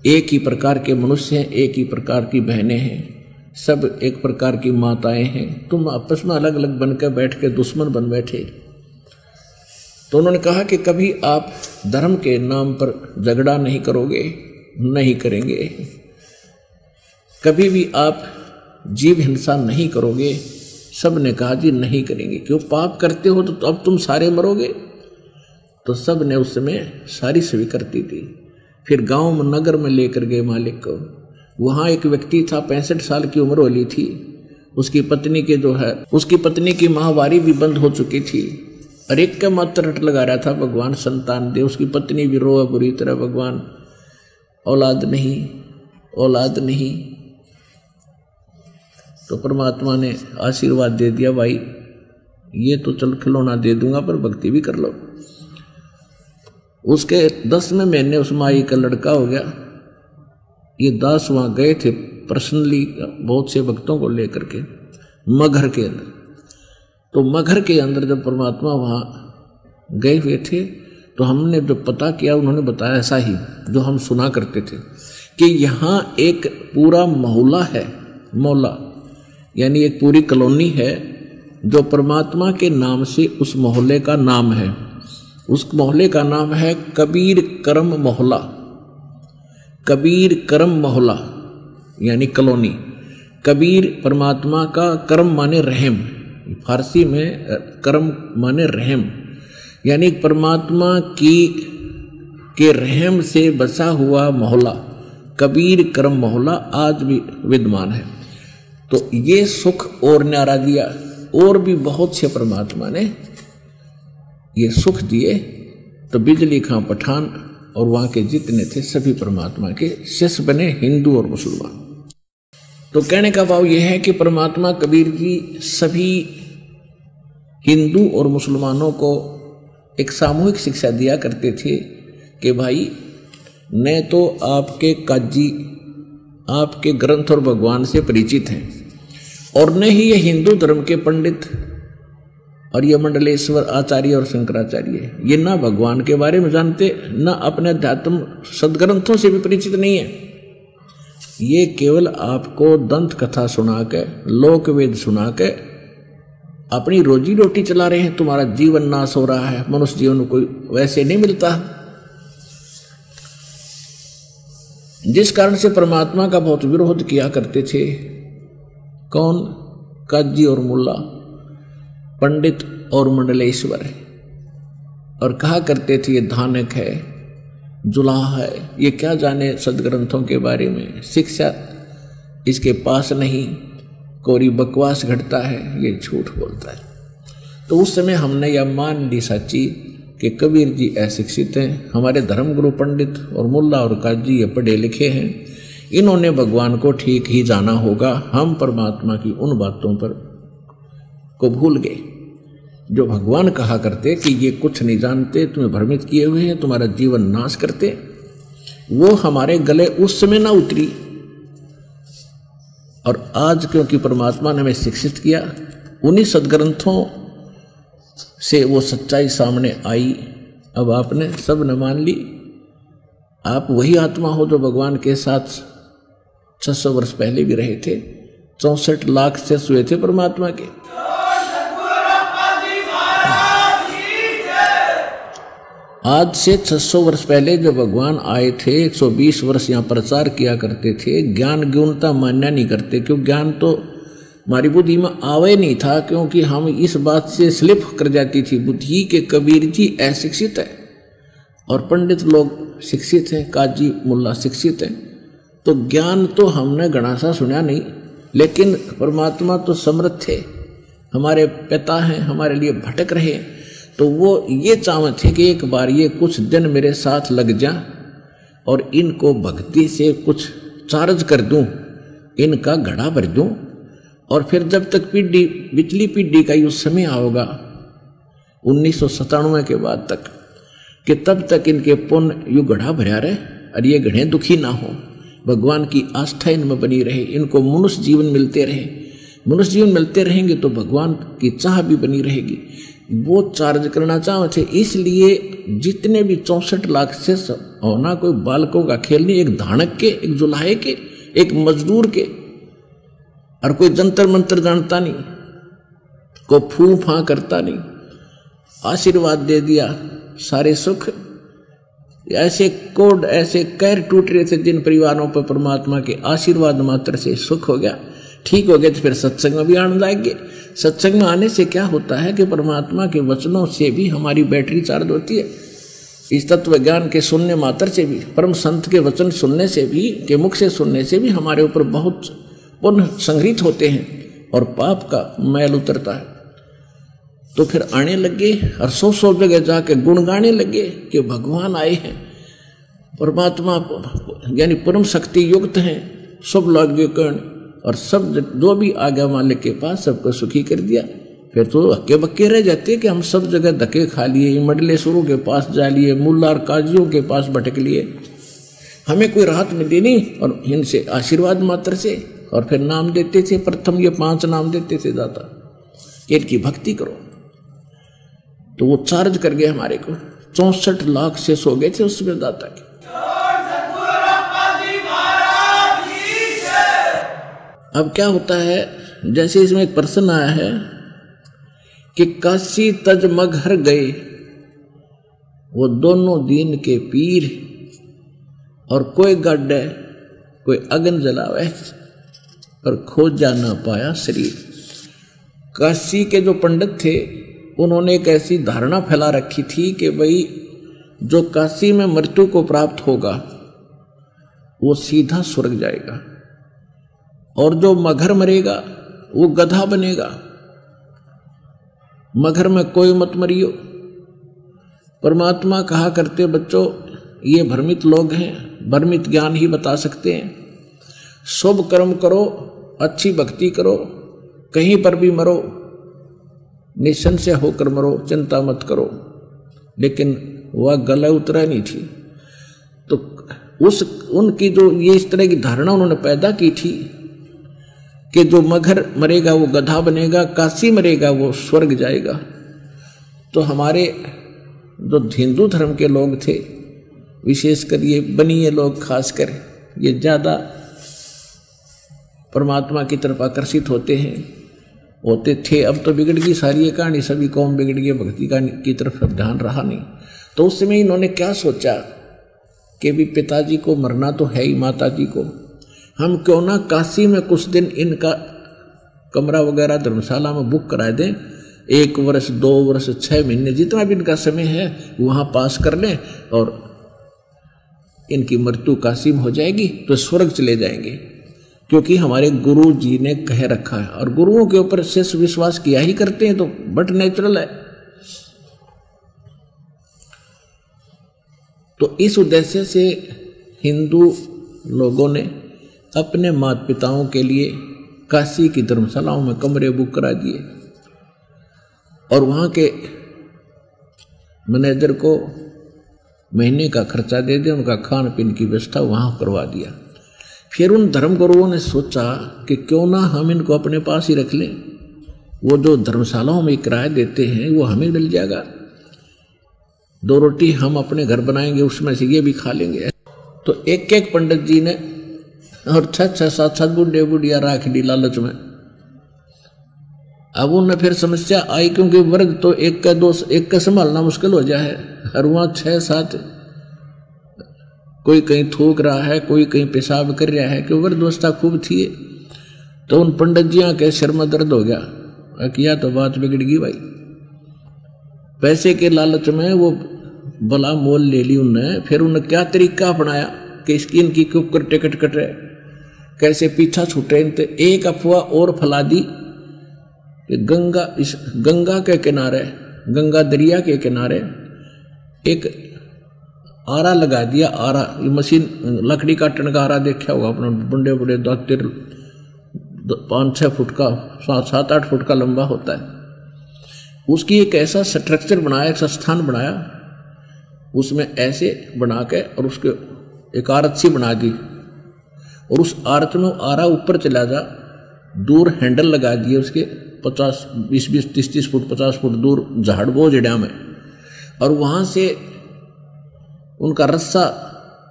[SPEAKER 1] एक ही प्रकार के मनुष्य हैं, एक ही प्रकार की बहनें हैं, सब एक प्रकार की माताएं हैं। तुम आपस में अलग अलग बनकर बैठ के दुश्मन बन बैठे। तो उन्होंने कहा कि कभी आप धर्म के नाम पर झगड़ा नहीं करोगे, नहीं करेंगे। कभी भी आप जीव हिंसा नहीं करोगे। सब ने कहा जी नहीं करेंगे, क्यों पाप करते हो तो अब तुम सारे मरोगे। तो सब ने उस समय सारी स्वीकृति दी। फिर गांव में नगर में लेकर गए मालिक को। वहाँ एक व्यक्ति था, 65 साल की उम्र वाली थी। उसकी पत्नी के उसकी पत्नी की माहवारी भी बंद हो चुकी थी। और एक का मात्र रट लगा रहा था भगवान संतान दे। उसकी पत्नी भी रोआ बुरी तरह, भगवान औलाद नहीं, औलाद नहीं। तो परमात्मा ने आशीर्वाद दे दिया, भाई ये तो चल खिलौना दे दूंगा पर भक्ति भी कर लो। उसके 10वें महीने उस माई का लड़का हो गया। ये दास वहाँ गए थे पर्सनली बहुत से भक्तों को लेकर के मगहर के अंदर। तो मगहर के अंदर जब परमात्मा वहाँ गए हुए थे तो हमने जो पता किया उन्होंने बताया ऐसा ही जो हम सुना करते थे कि यहाँ एक पूरा मोहल्ला है, मोहल्ला यानी एक पूरी कॉलोनी है जो परमात्मा के नाम से उस मोहल्ले का नाम है। उस मोहल्ले का नाम है कबीर करम मोहल्ला। कबीर करम मोहल्ला यानी कॉलोनी। कबीर परमात्मा का, करम माने रहम, फारसी में करम माने रहम, यानी परमात्मा के रहम से बसा हुआ मोहल्ला कबीर करम मोहल्ला आज भी विद्यमान है। तो ये सुख और न्यारा दिया, और भी बहुत से परमात्मा ने ये सुख दिए। तो बिजली खां पठान और वहां के जितने थे सभी परमात्मा के शिष्य बने, हिंदू और मुसलमान। तो कहने का भाव यह है कि परमात्मा कबीर जी सभी हिंदू और मुसलमानों को एक सामूहिक शिक्षा दिया करते थे कि भाई न तो आपके काजी आपके ग्रंथ और भगवान से परिचित हैं, और न ही ये हिंदू धर्म के पंडित और ये मंडलेश्वर आचार्य और शंकराचार्य ये ना भगवान के बारे में जानते, ना अपने अध्यात्म सदग्रंथों से भी परिचित नहीं है। ये केवल आपको दंत कथा सुना के, लोक वेद सुना के अपनी रोजी रोटी चला रहे हैं। तुम्हारा जीवन नाश हो रहा है। मनुष्य जीवन कोई वैसे नहीं मिलता, जिस कारण से परमात्मा का बहुत विरोध किया करते थे। कौन? काजी और मुल्ला, पंडित और मंडलेश्वर, और कहा करते थे ये धानक है, जुलाह है, ये क्या जाने सदग्रंथों के बारे में, शिक्षा इसके पास नहीं, कोरी बकवास घटता है, ये झूठ बोलता है। तो उस समय हमने यह मान ली सच्ची कि कबीर जी अशिक्षित हैं, हमारे धर्मगुरु पंडित और मुल्ला और काजी ये पढ़े लिखे हैं, इन्होंने भगवान को ठीक ही जाना होगा। हम परमात्मा की उन बातों पर को भूल गए जो भगवान कहा करते कि ये कुछ नहीं जानते, तुम्हें भ्रमित किए हुए हैं, तुम्हारा जीवन नाश करते। वो हमारे गले उस समय ना उतरी, और आज क्योंकि परमात्मा ने हमें शिक्षित किया, उन्हीं सदग्रंथों से वो सच्चाई सामने आई। अब आपने सब न मान ली। आप वही आत्मा हो जो भगवान के साथ 600 वर्ष पहले भी रहे थे। 64 लाख से हुए थे परमात्मा के। आज से 600 वर्ष पहले जब भगवान आए थे, 120 वर्ष यहाँ प्रचार किया करते थे। ज्ञान गौणता मान्य नहीं करते, क्यों? ज्ञान तो हमारी बुद्धि में आवे नहीं था, क्योंकि हम इस बात से स्लिप कर जाती थी बुद्धि के कबीर जी अशिक्षित है और पंडित लोग शिक्षित हैं, काजी मुल्ला शिक्षित हैं। तो ज्ञान तो हमने घना सा सुना नहीं, लेकिन परमात्मा तो समर्थ थे, हमारे पिता हैं, हमारे लिए भटक रहे। तो वो ये चाहते थे कि एक बार ये कुछ दिन मेरे साथ लग जा और इनको भक्ति से कुछ चार्ज कर दूं, इनका घड़ा भर दूं, और फिर जब तक पीढ़ी पिछली पीढ़ी का युग समय आओगा 1997 के बाद तक, कि तब तक इनके पुण्य युग घड़ा भरा रहे और ये घड़े दुखी ना हो, भगवान की आस्था इनमें बनी रहे, इनको मनुष्य जीवन मिलते रहे। मनुष्य जीवन मिलते रहेंगे तो भगवान की चाह भी बनी रहेगी। वो चार्ज करना चाहते थे। इसलिए जितने भी 64 लाख से होना कोई बालकों का खेल नहीं, एक धानक के, एक जुलाहे के, एक मजदूर के, और कोई जंतर मंत्र जानता नहीं, को फू फां करता नहीं। आशीर्वाद दे दिया, सारे सुख। ऐसे कोड, ऐसे कैर टूट रहे थे जिन परिवारों पर परमात्मा के आशीर्वाद मात्र से सुख हो गया, ठीक हो गए, तो फिर सत्संग में भी आने लगे। सत्संग में आने से क्या होता है कि परमात्मा के वचनों से भी हमारी बैटरी चार्ज होती है। इस तत्व ज्ञान के सुनने मात्र से भी, परम संत के वचन सुनने से भी, के मुख से सुनने से भी हमारे ऊपर बहुत पुण्य संग्रहित होते हैं और पाप का मैल उतरता है। तो फिर आने लगे और 100 जगह जाके गुण गाने लगे कि भगवान आए हैं, परमात्मा यानी परम शक्ति युक्त हैं, सब लागे कर्ण, और सब जो भी आ गया मालिक के पास सबको सुखी कर दिया। फिर तो हक्के बक्के रह जाते कि हम सब जगह धक्के खा लिए, मंडलेश्वरों के पास जा लिए, मुल्ला और काजियों के पास भटक लिए, हमें कोई राहत मिली नहीं, और इनसे आशीर्वाद मात्र से। और फिर नाम देते थे, प्रथम ये 5 नाम देते थे दाता, इनकी भक्ति करो। तो वो चार्ज कर गए हमारे को। 64 लाख से सो गए थे उसमें दाता के। अब क्या होता है, जैसे इसमें एक प्रश्न आया है कि काशी तज मगहर गए वो दोनों दीन के पीर, और कोई गड्ढे कोई अग्न जलावे पर खोजा ना पाया शरीर। काशी के जो पंडित थे उन्होंने एक ऐसी धारणा फैला रखी थी कि भाई जो काशी में मृत्यु को प्राप्त होगा वो सीधा स्वर्ग जाएगा, और जो मगर मरेगा वो गधा बनेगा। मगर में कोई मत मरियो। परमात्मा कहा करते बच्चों, ये भ्रमित लोग हैं, भ्रमित ज्ञान ही बता सकते हैं। शुभ कर्म करो, अच्छी भक्ति करो, कहीं पर भी मरो, निसंशय होकर मरो, चिंता मत करो। लेकिन वह गला उतरा नहीं थी। तो उनकी जो ये इस तरह की धारणा उन्होंने पैदा की थी कि जो मगर मरेगा वो गधा बनेगा, काशी मरेगा वो स्वर्ग जाएगा। तो हमारे जो हिंदू धर्म के लोग थे, विशेषकर ये बनिए लोग, खासकर ये ज़्यादा परमात्मा की तरफ आकर्षित होते थे। अब तो बिगड़ गई सारी ये कहानी, सभी कौम बिगड़ गई, भक्ति की तरफ अब ध्यान रहा नहीं। तो उस समय इन्होंने क्या सोचा कि भी पिताजी को मरना तो है ही, माता जी को, हम क्यों ना काशी में कुछ दिन इनका कमरा वगैरह धर्मशाला में बुक करा दें, 1 वर्ष 2 वर्ष 6 महीने जितना भी इनका समय है वहाँ पास कर लें और इनकी मृत्यु काशी में हो जाएगी तो स्वर्ग चले जाएंगे। क्योंकि हमारे गुरु जी ने कह रखा है और गुरुओं के ऊपर शेष विश्वास किया ही करते हैं, तो बट नेचुरल है। तो इस उद्देश्य से हिंदू लोगों ने अपने माता पिताओं के लिए काशी की धर्मशालाओं में कमरे बुक करा दिए और वहाँ के मैनेजर को महीने का खर्चा दे दे, उनका खान पीन की व्यवस्था वहाँ करवा दिया। फिर उन धर्म गुरुओं ने सोचा कि क्यों ना हम इनको अपने पास ही रख लें, वो जो धर्मशालाओं में किराया देते हैं वो हमें मिल जाएगा, 2 रोटी हम अपने घर बनाएंगे, उसमें से ये भी खा लेंगे। तो एक एक पंडित जी ने और 6-7 बुढ़े बुढ़िया राख दी लालच में। अब उन्हें फिर समस्या आई, क्योंकि वर्ग तो एक का संभालना मुश्किल हो जाए और वहाँ 6-7 कोई कहीं थूक रहा है, कोई कहीं पेशाब कर रहा है, क्योंकि वर्ग व्यवस्था खूब थी। तो उन पंडित जियाँ के सिर में दर्द हो गया, किया तो बात बिगड़ गई भाई। पैसे के लालच में वो भला मोल ले ली उन्हें। फिर उन्हें क्या तरीका अपनाया कि इसकी इनकी क्यों कर टिकट कट रहे, कैसे पीछा छूटे। तो एक अफवाह और फैला दी कि गंगा के किनारे, गंगा दरिया के किनारे एक आरा लगा दिया। आरा मशीन, लकड़ी काटने का आरा देखा होगा अपना, बड़े बड़े 5-6 फुट का, 7-8 फुट का लंबा होता है। उसकी एक ऐसा स्ट्रक्चर बनाया, एक स्थान बनाया, उसमें ऐसे बना के और उसके एक आरत सी बना दी और उस आरत में आरा ऊपर चला जा, दूर हैंडल लगा दिए उसके 50-20 30 फुट 50 फुट दूर झाड़ बो जड़ा में, और वहाँ से उनका रस्सा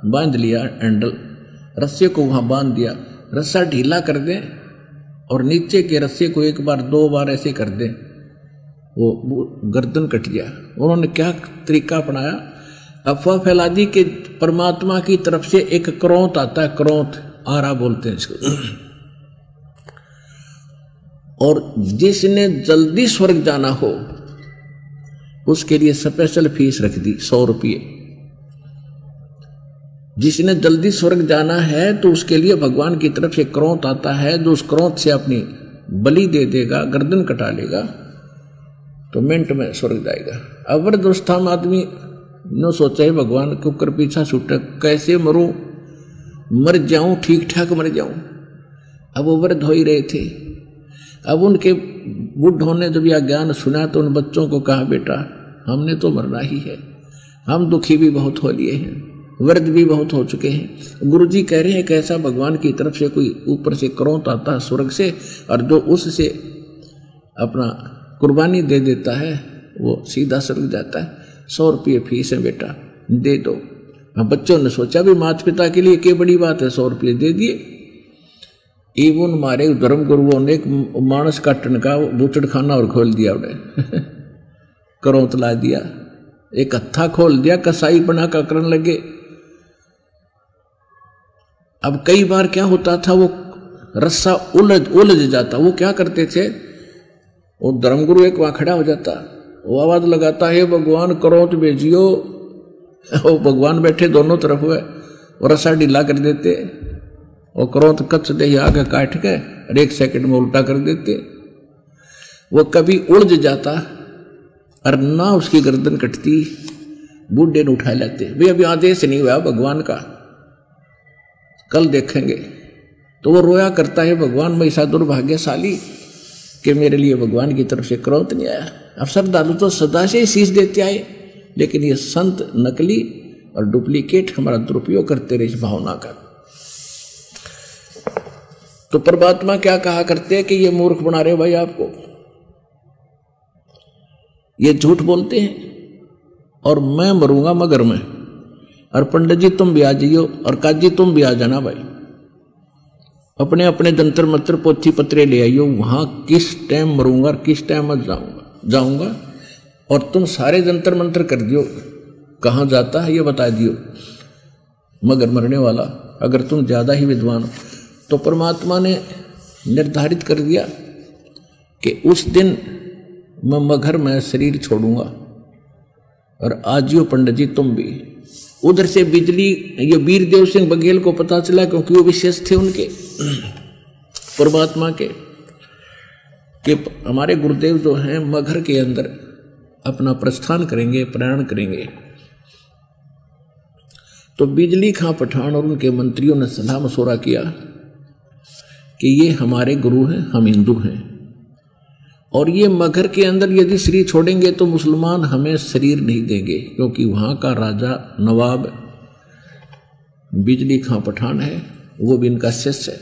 [SPEAKER 1] बांध लिया, हैंडल रस्से को वहाँ बांध दिया। रस्सा ढीला कर दें और नीचे के रस्से को 1 बार 2 बार ऐसे कर दें, वो गर्दन कट गया। उन्होंने क्या तरीका अपनाया, अफवाह फैला दी कि परमात्मा की तरफ से एक क्रोंत आता है, क्रोंत आरा बोलते हैं इसको, और जिसने जल्दी स्वर्ग जाना हो उसके लिए स्पेशल फीस रख दी 100 रुपये। जिसने जल्दी स्वर्ग जाना है तो उसके लिए भगवान की तरफ से क्रोंत आता है, जो उस क्रोंत से अपनी बलि दे देगा, गर्दन कटा लेगा तो मिनट में स्वर्ग जाएगा। अब वृद्धावस्था में आदमी न सोचा है भगवान के ऊपर पीछा छूटे, कैसे मरूं, मर जाऊं, ठीक ठाक मर जाऊं। अब वो वृद्ध हो ही रहे थे। अब उनके बुढ़ों ने जब यह ज्ञान सुना तो उन बच्चों को कहा, बेटा हमने तो मरना ही है, हम दुखी भी बहुत हो लिए हैं, वृद्ध भी बहुत हो चुके हैं। गुरुजी कह रहे हैं कि ऐसा भगवान की तरफ से कोई ऊपर से क्रोंत आता है स्वर्ग से, और जो उससे अपना कुर्बानी दे देता है वो सीधा स्वर्ग जाता है। 100 रुपये फीस है बेटा, दे दो। अब बच्चों ने सोचा भी माता पिता के लिए क्या बड़ी बात है, 100 रुपये दे दिए। इवन हमारे धर्म गुरुओं ने एक मानस काटने का बूचड़ खाना और खोल दिया, उन्हें क्रोंत ला दिया, एक हत्था खोल दिया, कसाई बना कर करने लगे। अब कई बार क्या होता था, वो रस्सा उलझ जाता। वो क्या करते थे, वो धर्मगुरु एक वहां खड़ा हो जाता, वो आवाज लगाता है, भगवान क्रोंत भेजियो। वो भगवान बैठे दोनों तरफ हुए, वो रस्सा ढीला कर देते और क्रोध कच्च दे आगे काट के और 1 सेकंड में उल्टा कर देते। वो कभी उलझ जाता और ना उसकी गर्दन कटती, बूढ़े ने उठा लेते, भाई अभी आदेश नहीं हुआ भगवान का, कल देखेंगे। तो वो रोया करता है, भगवान मैं ऐसा दुर्भाग्यशाली कि मेरे लिए भगवान की तरफ से क्रोध नहीं आया। अब श्रद्धालु तो सदा से ही शीश देते आए, लेकिन ये संत नकली और डुप्लीकेट हमारा दुरुपयोग करते रहे इस भावना का। तो परमात्मा क्या कहा करते हैं कि ये मूर्ख बना रहे भाई आपको, ये झूठ बोलते हैं और मैं मरूंगा मगर में, और पंडित जी तुम भी आ जाइयो और काजी तुम भी आ जाना भाई, अपने अपने जंतर मंत्र पोथी पत्रे ले आइयो, वहां किस टाइम मरूंगा और किस टाइम मत जाऊंगा और तुम सारे जंतर मंत्र कर दियो, कहाँ जाता है ये बता दियो मगर मरने वाला, अगर तुम ज्यादा ही विद्वान हो। तो परमात्मा ने निर्धारित कर दिया कि उस दिन मैं मगर में शरीर छोड़ूंगा और आजियो पंडित जी तुम भी। उधर से बिजली, ये वीरदेव सिंह बघेल को पता चला क्योंकि वो विशेष थे उनके परमात्मा के, कि हमारे गुरुदेव जो हैं मगर के अंदर अपना प्रस्थान करेंगे, प्रयाण करेंगे। तो बिजली खां पठान और उनके मंत्रियों ने सलाह मशवरा किया कि ये हमारे गुरु हैं, हम हिंदू हैं, और ये मगर के अंदर यदि शरीर छोड़ेंगे तो मुसलमान हमें शरीर नहीं देंगे, क्योंकि वहाँ का राजा नवाब बिजली खां पठान है, वो भी इनका शिष्य है।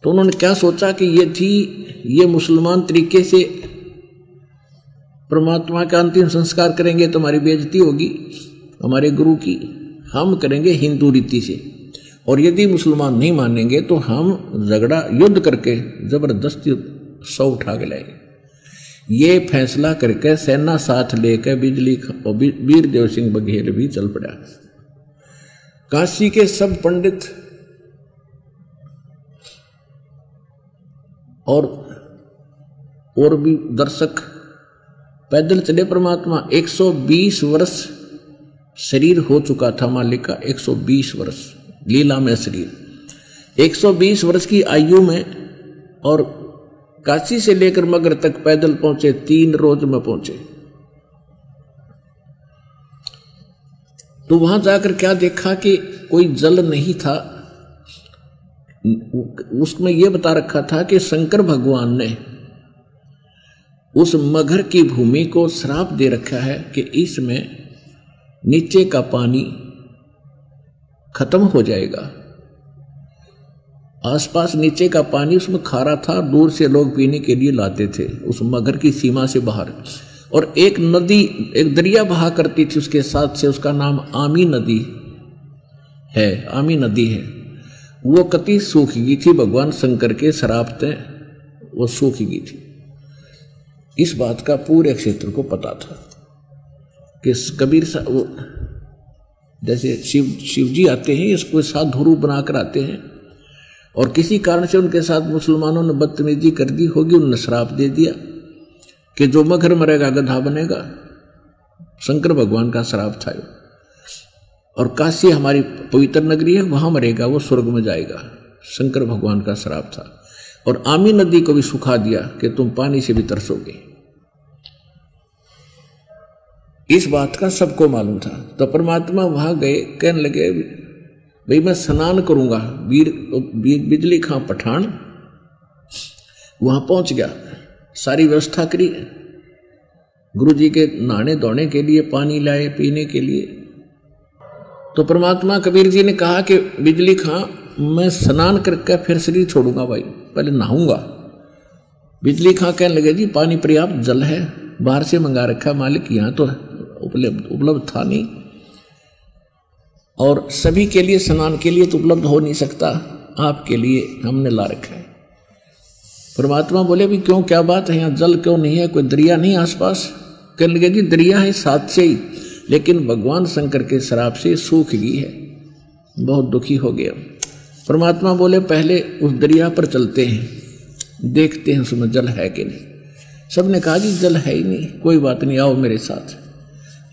[SPEAKER 1] तो उन्होंने क्या सोचा कि ये मुसलमान तरीके से परमात्मा का अंतिम संस्कार करेंगे तो हमारी बेइज्जती होगी हमारे गुरु की, हम करेंगे हिंदू रीति से, और यदि मुसलमान नहीं मानेंगे तो हम झगड़ा युद्ध करके जबरदस्ती 100 उठा के लाएंगे। ये फैसला करके सेना साथ लेकर बिजली वीरदेव सिंह बघेल भी चल पड़ा। काशी के सब पंडित और भी दर्शक पैदल चले। परमात्मा 120 वर्ष शरीर हो चुका था मालिक का, 120 वर्ष लीला में शरीर, 120 वर्ष की आयु में, और काशी से लेकर मगर तक पैदल पहुंचे, 3 रोज में पहुंचे। तो वहां जाकर क्या देखा कि कोई जल नहीं था, उसमें यह बता रखा था कि शंकर भगवान ने उस मगर की भूमि को श्राप दे रखा है कि इसमें नीचे का पानी खत्म हो जाएगा। आसपास नीचे का पानी उसमें खारा था, दूर से लोग पीने के लिए लाते थे उस मगर की सीमा से बाहर। और एक नदी, एक दरिया बहा करती थी उसके साथ से, उसका नाम आमी नदी है, आमी नदी है। वो कति सूख गई थी, भगवान शंकर के श्राप से वो सूख गई थी। इस बात का पूरे क्षेत्र को पता था कि कबीर वो जैसे शिव जी आते हैं, इसको साधु रूप बनाकर आते हैं, और किसी कारण से उनके साथ मुसलमानों ने बदतमीजी कर दी होगी, उन्होंने श्राप दे दिया कि जो मगर मरेगा गधा बनेगा। शंकर भगवान का श्राप था। और काशी हमारी पवित्र नगरी है, वहां मरेगा वो स्वर्ग में जाएगा, शंकर भगवान का श्राप था। और आमी नदी को भी सुखा दिया कि तुम पानी से भी तरसोगे। इस बात का सबको मालूम था। तो परमात्मा वहां गए, कहने लगे भाई मैं स्नान करूंगा। बिजली खां पठान वहां पहुंच गया, सारी व्यवस्था करी, गुरु जी के नहाने धोने के लिए पानी लाए, पीने के लिए। तो परमात्मा कबीर जी ने कहा कि बिजली खां मैं स्नान करके फिर शरीर छोड़ूंगा भाई, पहले नहाऊंगा। बिजली खां कहने लगे जी पानी पर्याप्त जल है, बाहर से मंगा रखा मालिक, यहाँ तो उपलब्ध था नहीं, और सभी के लिए स्नान के लिए तो उपलब्ध हो नहीं सकता, आपके लिए हमने ला रखा है। परमात्मा बोले भी क्यों, क्या बात है, यहाँ जल क्यों नहीं है, कोई दरिया नहीं आसपास? कहने लगे जी दरिया है साथ से ही, लेकिन भगवान शंकर के श्राप से सूख गई है, बहुत दुखी हो गया। परमात्मा बोले पहले उस दरिया पर चलते हैं, देखते हैं उसमें जल है कि नहीं। सबने कहा जी जल है ही नहीं, कोई बात नहीं, आओ मेरे साथ।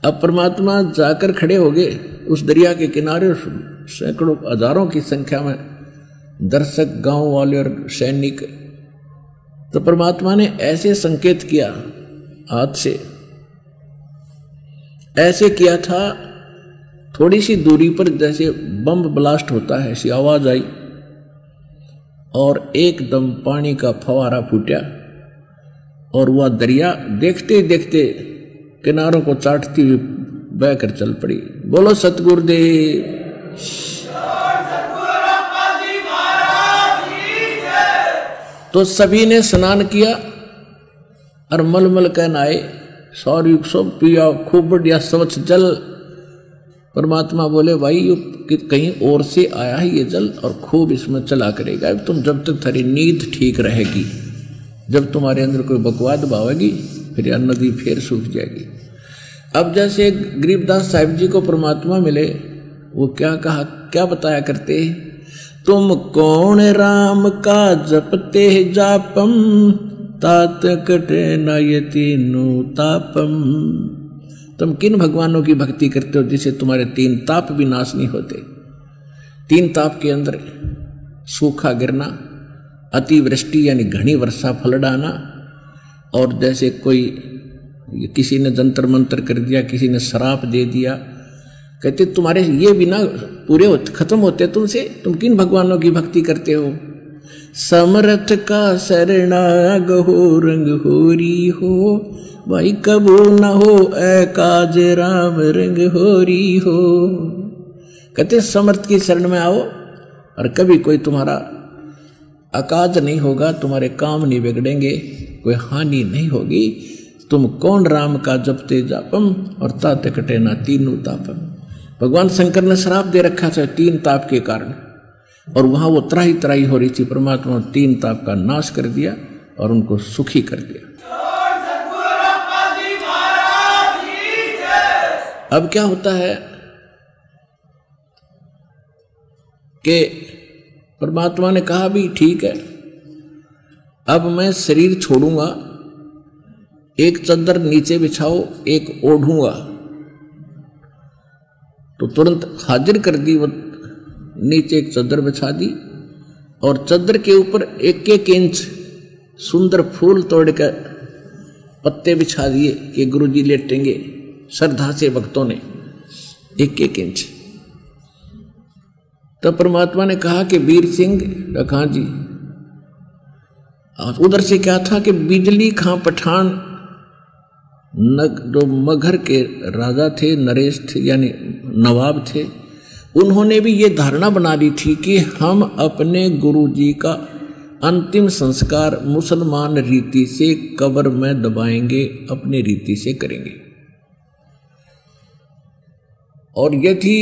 [SPEAKER 1] अब परमात्मा जाकर खड़े हो गए उस दरिया के किनारे, सैकड़ों हजारों की संख्या में दर्शक, गांव वाले और सैनिक। तो परमात्मा ने ऐसे संकेत किया हाथ से, ऐसे किया था थोड़ी सी दूरी पर जैसे बम ब्लास्ट होता है ऐसी आवाज आई और एकदम पानी का फवारा फूटा और वह दरिया देखते देखते किनारों को चाटती हुई बहकर चल पड़ी। बोलो सतगुरुदेव। तो सभी ने स्नान किया और मलमल कह नहाए, सौर सब पिया खूब बढ़िया स्वच्छ जल। परमात्मा बोले भाई ये कहीं और से आया है ये जल और खूब इसमें चला करेगा। तुम जब तक थारी नींद ठीक रहेगी, जब तुम्हारे अंदर कोई बकवाद भावेगी, फिर यह नदी फिर सूख जाएगी। अब जैसे गरीबदास साहिब जी को परमात्मा मिले, वो क्या कहा, क्या बताया करते, तुम कौन राम का जपते जापम, तात कटे न ये तीनों तापम। तुम किन भगवानों की भक्ति करते हो जिसे तुम्हारे 3 ताप भी नाश नहीं होते। 3 ताप के अंदर सूखा गिरना, अतिवृष्टि यानी घनी वर्षा फल डाना, और जैसे कोई किसी ने जंतर मंतर कर दिया, किसी ने श्राप दे दिया, कहते तुम्हारे ये बिना पूरे खत्म होते तुमसे, तुम किन भगवानों की भक्ति करते हो। समर्थ का शरणाग हो रंग होरी हो, भाई कबू न हो ऐ काज राम रंग होरी हो। कहते समर्थ की शरण में आओ और कभी कोई तुम्हारा अकाज नहीं होगा, तुम्हारे काम नहीं बिगड़ेंगे, कोई हानि नहीं होगी। तुम कौन राम का जपते जापम और तात कटे ना तीनों तापम। भगवान शंकर ने श्राप दे रखा था 3 ताप के कारण, और वहां वो त्राही त्राही हो रही थी। परमात्मा ने 3 ताप का नाश कर दिया और उनको सुखी कर दिया। अब क्या होता है कि परमात्मा ने कहा भी ठीक है, अब मैं शरीर छोड़ूंगा, एक चद्दर नीचे बिछाओ, एक ओढ़ूंगा। तो तुरंत हाजिर कर दी, वो नीचे एक चद्दर बिछा दी और चद्दर के ऊपर 1-1 इंच सुंदर फूल तोड़कर पत्ते बिछा दिए कि गुरुजी लेटेंगे। श्रद्धा से भक्तों ने 1-1 इंच। तब परमात्मा ने कहा कि वीर सिंह रखा जी, उधर से क्या था कि बिजली खां पठान जो मगहर के राजा थे, नरेश थे यानी नवाब थे, उन्होंने भी ये धारणा बना ली थी कि हम अपने गुरुजी का अंतिम संस्कार मुसलमान रीति से कब्र में दबाएंगे, अपनी रीति से करेंगे। और यदि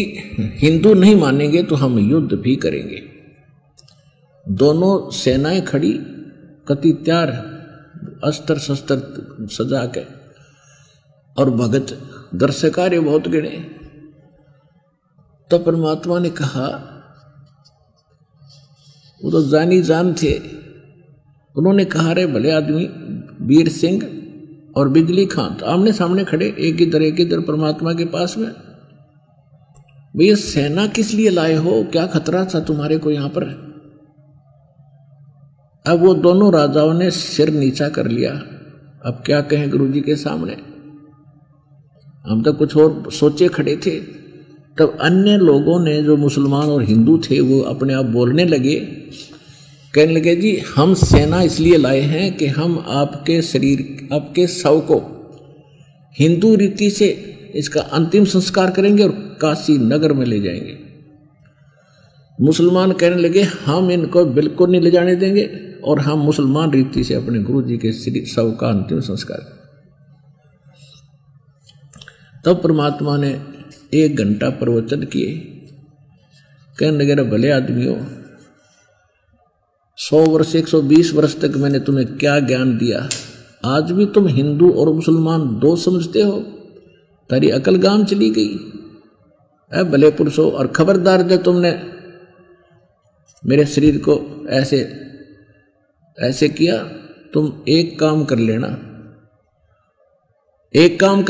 [SPEAKER 1] हिंदू नहीं मानेंगे तो हम युद्ध भी करेंगे। दोनों सेनाएं खड़ी, कति तैयार, अस्त्र शस्त्र सजा के, और भगत दर्शकारे बहुत गिने। तो परमात्मा ने कहा, वो तो जानी जान थे, उन्होंने कहा रे भले आदमी वीर सिंह और बिजली खां तो आमने सामने खड़े, एक इधर परमात्मा के पास में। भैया सेना किस लिए लाए हो, क्या खतरा था तुम्हारे को यहां पर। अब वो दोनों राजाओं ने सिर नीचा कर लिया। अब क्या कहें गुरुजी के सामने, हम तो कुछ और सोचे खड़े थे। तब अन्य लोगों ने, जो मुसलमान और हिंदू थे, वो अपने आप बोलने लगे, कहने लगे जी हम सेना इसलिए लाए हैं कि हम आपके शरीर, आपके शव को हिंदू रीति से इसका अंतिम संस्कार करेंगे और काशी नगर में ले जाएंगे। मुसलमान कहने लगे हम इनको बिल्कुल नहीं ले जाने देंगे और हम मुसलमान रीति से अपने गुरुजी के शव का अंतिम संस्कार। तब परमात्मा ने 1 घंटा प्रवचन किए, कहने लगे भले आदमियों, 100 वर्ष 120 वर्ष तक मैंने तुम्हें क्या ज्ञान दिया, आज भी तुम हिंदू और मुसलमान 2 समझते हो, तारी अकल गाम चली गई। अब भले पुरुषों, और खबरदार जब तुमने मेरे शरीर को ऐसे ऐसे किया, तुम एक काम कर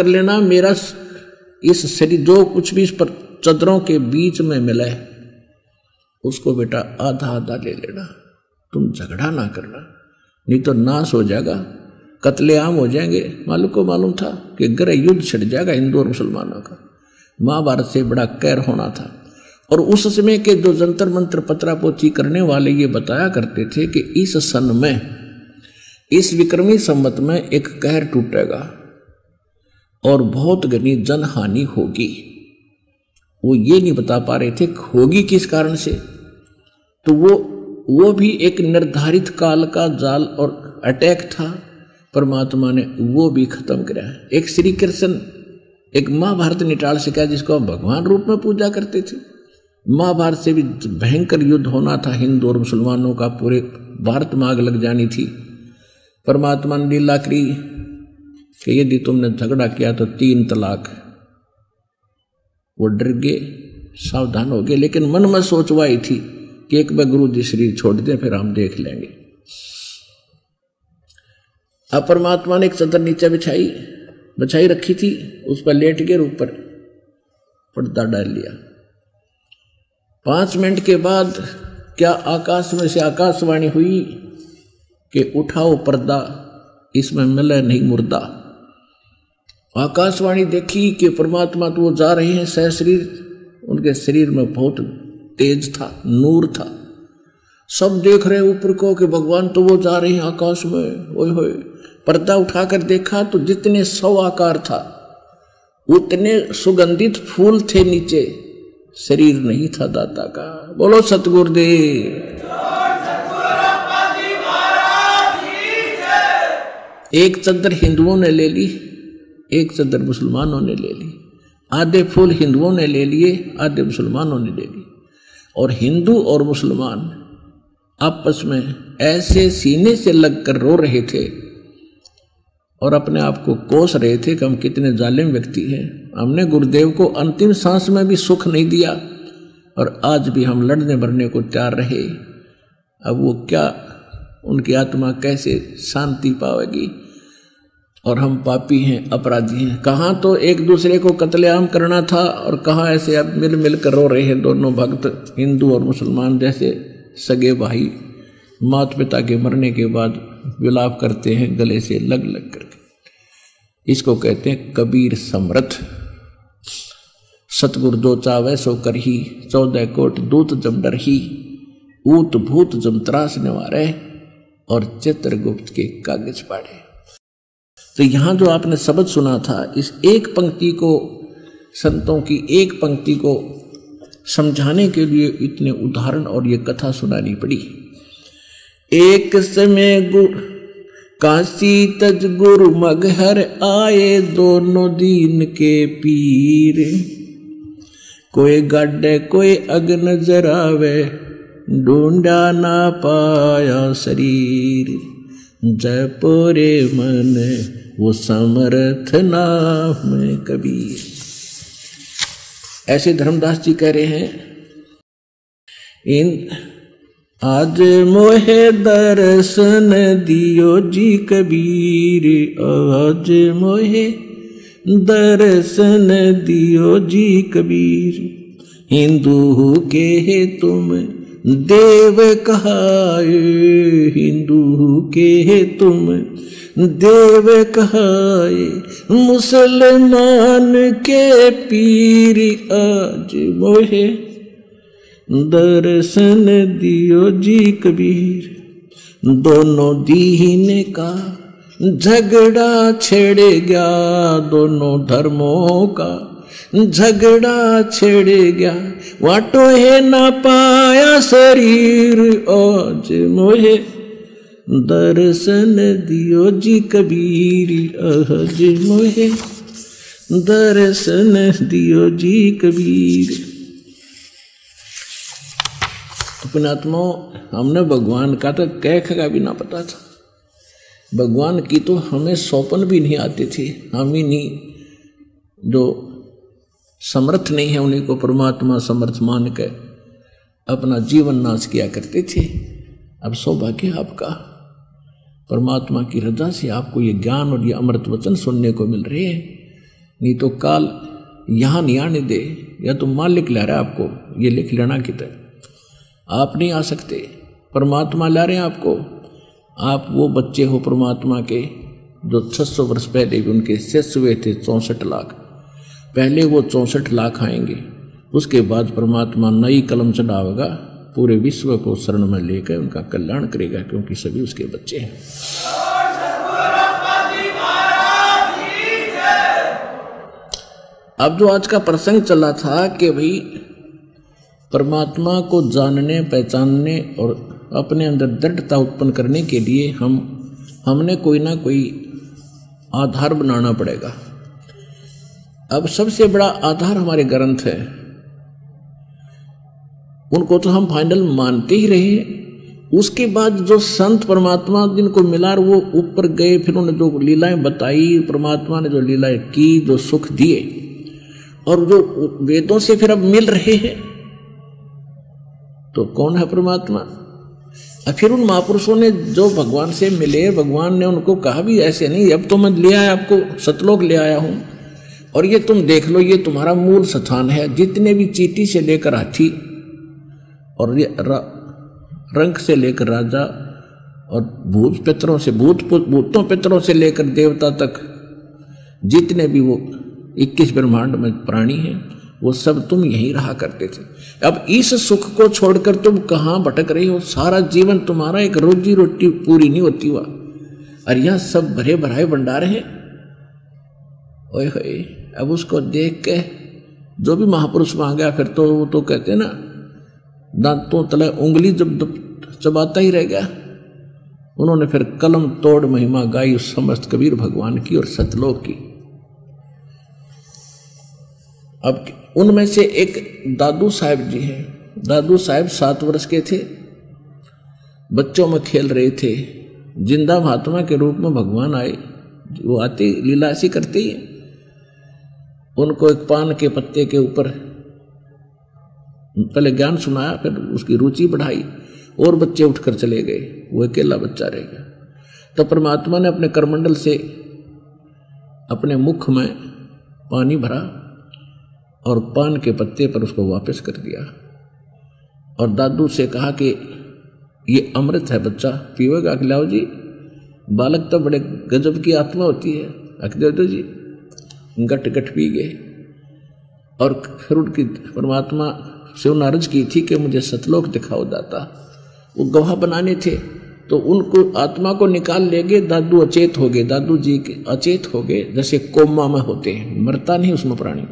[SPEAKER 1] लेना, मेरा इस शरीर जो कुछ भी इस पर चदरों के बीच में मिला है, उसको बेटा आधा आधा ले लेना, तुम झगड़ा ना करना, नहीं तो नाश हो जाएगा, कत्लेआम हो जाएंगे। मालूम था कि ग्रह युद्ध छिड़ जाएगा हिंदू और मुसलमानों का। महाभारत से बड़ा कहर होना था। और उस समय के जो जंतर मंत्र पत्रापोथी करने वाले ये बताया करते थे कि इस सन में, इस विक्रमी संवत में एक कहर टूटेगा और बहुत घनी जनहानि होगी। वो ये नहीं बता पा रहे थे होगी किस कारण से, तो वो भी एक निर्धारित काल का जाल और अटैक था। परमात्मा ने वो भी खत्म कराया। एक श्री कृष्ण एक महाभारत निटाल से क्या, जिसको हम भगवान रूप में पूजा करते थे। महाभारत से भी भयंकर युद्ध होना था हिंदू और मुसलमानों का, पूरे भारत में आग लग जानी थी। परमात्मा ने लीला करी कि यदि तुमने झगड़ा किया तो 3 तलाक। वो डर गए, सावधान हो गए, लेकिन मन में सोचवाई थी कि एक बार गुरु जी शरीर छोड़ दें फिर हम देख लेंगे। अब परमात्मा ने एक चादर नीचे बिछाई रखी थी, उस पर लेट गए, ऊपर पर्दा डाल लिया। 5 मिनट के बाद क्या आकाश में से आकाशवाणी हुई कि उठाओ पर्दा, इसमें मिले नहीं मुर्दा। आकाशवाणी देखी कि परमात्मा तो वो जा रहे हैं सह शरीर, उनके शरीर में बहुत तेज था, नूर था। सब देख रहे ऊपर को कि भगवान तो वो जा रहे हैं आकाश में। ओए होए, पर्दा उठाकर देखा तो जितने 100 आकार था उतने सुगंधित फूल थे नीचे, शरीर नहीं था दाता का। बोलो सतगुरुदेव। एक चद्दर हिंदुओं ने ले ली, एक चद्दर मुसलमानों ने ले ली। आधे फूल हिंदुओं ने ले लिए, आधे मुसलमानों ने ले लिए। और हिंदू और मुसलमान आपस में ऐसे सीने से लगकर रो रहे थे और अपने आप को कोस रहे थे कि हम कितने जालिम व्यक्ति हैं। हमने गुरुदेव को अंतिम सांस में भी सुख नहीं दिया और आज भी हम लड़ने मरने को तैयार रहे। अब वो क्या, उनकी आत्मा कैसे शांति पाएगी? और हम पापी हैं, अपराधी हैं। कहाँ तो एक दूसरे को कत्लेआम करना था और कहाँ ऐसे अब मिल कर रो रहे हैं दोनों भक्त, हिंदू और मुसलमान जैसे सगे भाई माता पिता के मरने के बाद विलाप करते हैं गले से लग करके। इसको कहते हैं कबीर समर्थ। सतगुरु जो चावे सो करही, 14 कोट दूत जम डरही, ऊत भूत जम त्रास निवारे, और चित्रगुप्त के कागज पाड़े। तो यहां जो आपने शब्द सुना था, इस एक पंक्ति को, संतों की एक पंक्ति को समझाने के लिए इतने उदाहरण और ये कथा सुनानी पड़ी। एक समय काशी तज गुरु मगहर आए, दोनों दीन के पीर। कोई गड्ढे कोई अग नजर आवे, ढूंढा ना पाया शरीर। जयपुरे मन वो समर्थ नाम कबीर। ऐसे धर्मदास जी कह रहे हैं, इन आज मोहे दर्शन दियो जी कबीर, आज मोहे दर्शन दियो जी कबीर। हिंदू के तुम देव कहाए, हिंदू के तुम देव कहाए, मुसलमान के पीर। आज मोहे दर्शन दियो जी कबीर। दोनों दीन का झगड़ा छिड़ गया, दोनों धर्मों का झगड़ा छिड़ गया। वाटो है ना पाया शरीर, आज मोहे दर्शन दियो जी कबीर। आज मोहे दर्शन दियो जी कबीर। अपने आत्मा हमने भगवान का तो कैख का भी ना पता था, भगवान की तो हमें सौपन भी नहीं आती थी। हम ही नहीं, जो समर्थ नहीं है उन्हीं को परमात्मा समर्थ मान के अपना जीवन नाश किया करते थे। अब सौभाग्य आपका, परमात्मा की रजा से आपको ये ज्ञान और ये अमृत वचन सुनने को मिल रहे हैं। नहीं तो काल यहाँ नहीं आने दे, या तो मालिक ला रहा है आपको ये लिख लेना की तरह। आप नहीं आ सकते, परमात्मा ला रहे हैं आपको। आप वो बच्चे हो परमात्मा के जो 600 वर्ष पहले भी उनके शिष्य हुए थे 64 लाख। पहले वो 64 लाख आएंगे, उसके बाद परमात्मा नई कलम चढ़ावेगा, पूरे विश्व को शरण में लेकर उनका कल्याण करेगा, क्योंकि सभी उसके बच्चे हैं। अब जो आज का प्रसंग चला था कि भाई परमात्मा को जानने, पहचानने और अपने अंदर दृढ़ता उत्पन्न करने के लिए हमने कोई ना कोई आधार बनाना पड़ेगा। अब सबसे बड़ा आधार हमारे ग्रंथ है, उनको तो हम फाइनल मानते ही रहे। उसके बाद जो संत परमात्मा जिनको मिला वो ऊपर गए, फिर उन्होंने जो लीलाएं बताई, परमात्मा ने जो लीलाएं की, जो सुख दिए, और जो वेदों से फिर अब मिल रहे हैं, तो कौन है परमात्मा। और फिर उन महापुरुषों ने जो भगवान से मिले, भगवान ने उनको कहा भी ऐसे नहीं, अब तो मैं ले आया आपको, सतलोक ले आया हूं और ये तुम देख लो, ये तुम्हारा मूल स्थान है। जितने भी चींटी से लेकर हाथी और ये रंग से लेकर राजा और भूत पितरों से भूतों पितरों से लेकर देवता तक, जितने भी वो 21 ब्रह्मांड में प्राणी हैं, वो सब तुम यहीं रहा करते थे। अब इस सुख को छोड़कर तुम कहाँ भटक रहे हो। सारा जीवन तुम्हारा एक रोजी रोटी पूरी नहीं होती हुआ, और यह सब भरे भराए भंडार हैं। ओए होए, अब उसको देख के जो भी महापुरुष वहां गया, फिर तो वो तो कहते ना, दांतों तले उंगली जब चबाता ही रह गया। उन्होंने फिर कलम तोड़ महिमा गाई उस समस्त कबीर भगवान की और सतलोक की। अब उनमें से एक दादू साहब जी हैं। दादू साहब 7 वर्ष के थे, बच्चों में खेल रहे थे। जिंदा महात्मा के रूप में भगवान आए, वो आते लीला ऐसी करते ही। उनको एक पान के पत्ते के ऊपर पहले ज्ञान सुनाया, फिर उसकी रुचि बढ़ाई और बच्चे उठकर चले गए, वो अकेला बच्चा रह गया। तो परमात्मा ने अपने करमंडल से अपने मुख में पानी भरा और पान के पत्ते पर उसको वापस कर दिया, और दादू से कहा कि ये अमृत है, बच्चा पीवेगा? खिलाओ जी। बालक तो बड़े गजब की आत्मा होती है, अखिल दो जी। गट गट पी गए, और फिर उनकी परमात्मा से उन्होंने अर्ज की थी कि मुझे सतलोक दिखाओ दाता। वो गवाह बनाने थे, तो उनको आत्मा को निकाल ले गए। दादू अचेत हो गए, दादू जी के अचेत हो गए, जैसे कोमा में होते हैं, मरता नहीं उसमें प्राणी।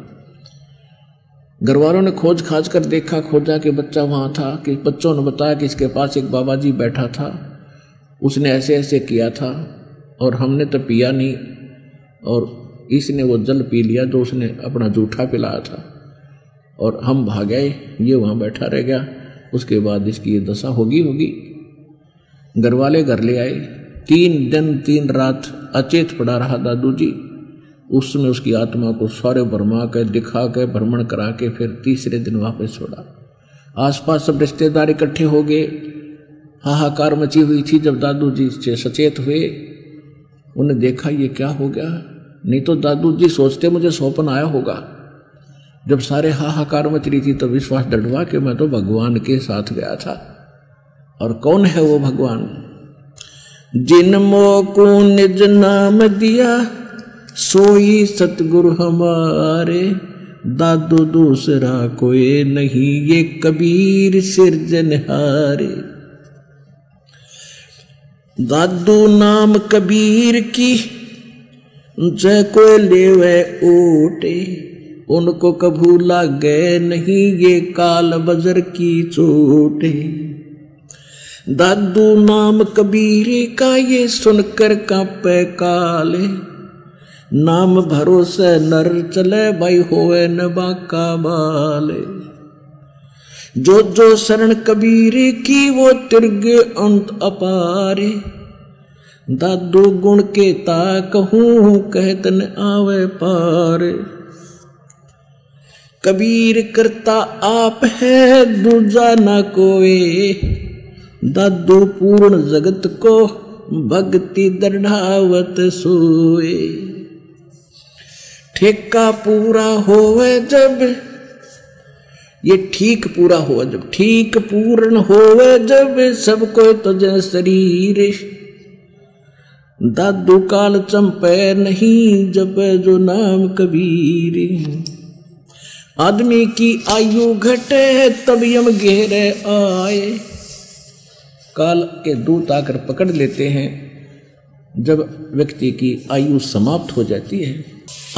[SPEAKER 1] घर वालों ने खोज खाज कर देखा, खोजा कि बच्चा वहाँ था, कि बच्चों ने बताया कि इसके पास एक बाबा जी बैठा था, उसने ऐसे ऐसे किया था और हमने तो पिया नहीं, और इसने वो जल पी लिया जो उसने अपना जूठा पिलाया था, और हम भाग गए, ये वहाँ बैठा रह गया। उसके बाद इसकी ये दशा होगी। घर वाले घर ले आए, 3 दिन 3 रात अचेत पड़ा रहा दादू जी। उसमें उसकी आत्मा को सारे भरमा के दिखा के भ्रमण करा के फिर तीसरे दिन वापस छोड़ा। आसपास सब रिश्तेदार इकट्ठे हो गए, हाहाकार मची हुई थी। जब दादू जी से सचेत हुए, उन्हें देखा ये क्या हो गया। नहीं तो दादू जी सोचते मुझे सौंपन आया होगा। जब सारे हाहाकार मच रही थी तो विश्वास डरवा कि मैं तो भगवान के साथ गया था। और कौन है वो भगवान? जिन मोको निज नाम दिया सोई सतगुरु हमारे, दादू दूसरा कोई नहीं ये कबीर सिरजनहारे। दादू नाम कबीर की जय कोई लेवे ऊटे, उनको कभू लागे नहीं ये काल बजर की चोटे। दादू नाम कबीर का ये सुनकर कांपे काले, नाम भरोसे नर चले भाई होए न बाका बाले। जो जो शरण कबीर की वो तिरगे अंत अपारे, दादू गुण के ता कहूँ कहत न आवे पारे। कबीर करता आप है दूजा न कोई, दादू पूर्ण जगत को भक्ति दृढ़ावत सोए। ठेका पूरा होवे जब ये ठीक पूरा हुआ जब, ठीक पूर्ण होवे जब सबको तुझे शरीर, दादू काल चंपे नहीं जब जो नाम कबीर। आदमी की आयु घटे तब यम घेरे आए, काल के दूत आकर पकड़ लेते हैं जब व्यक्ति की आयु समाप्त हो जाती है।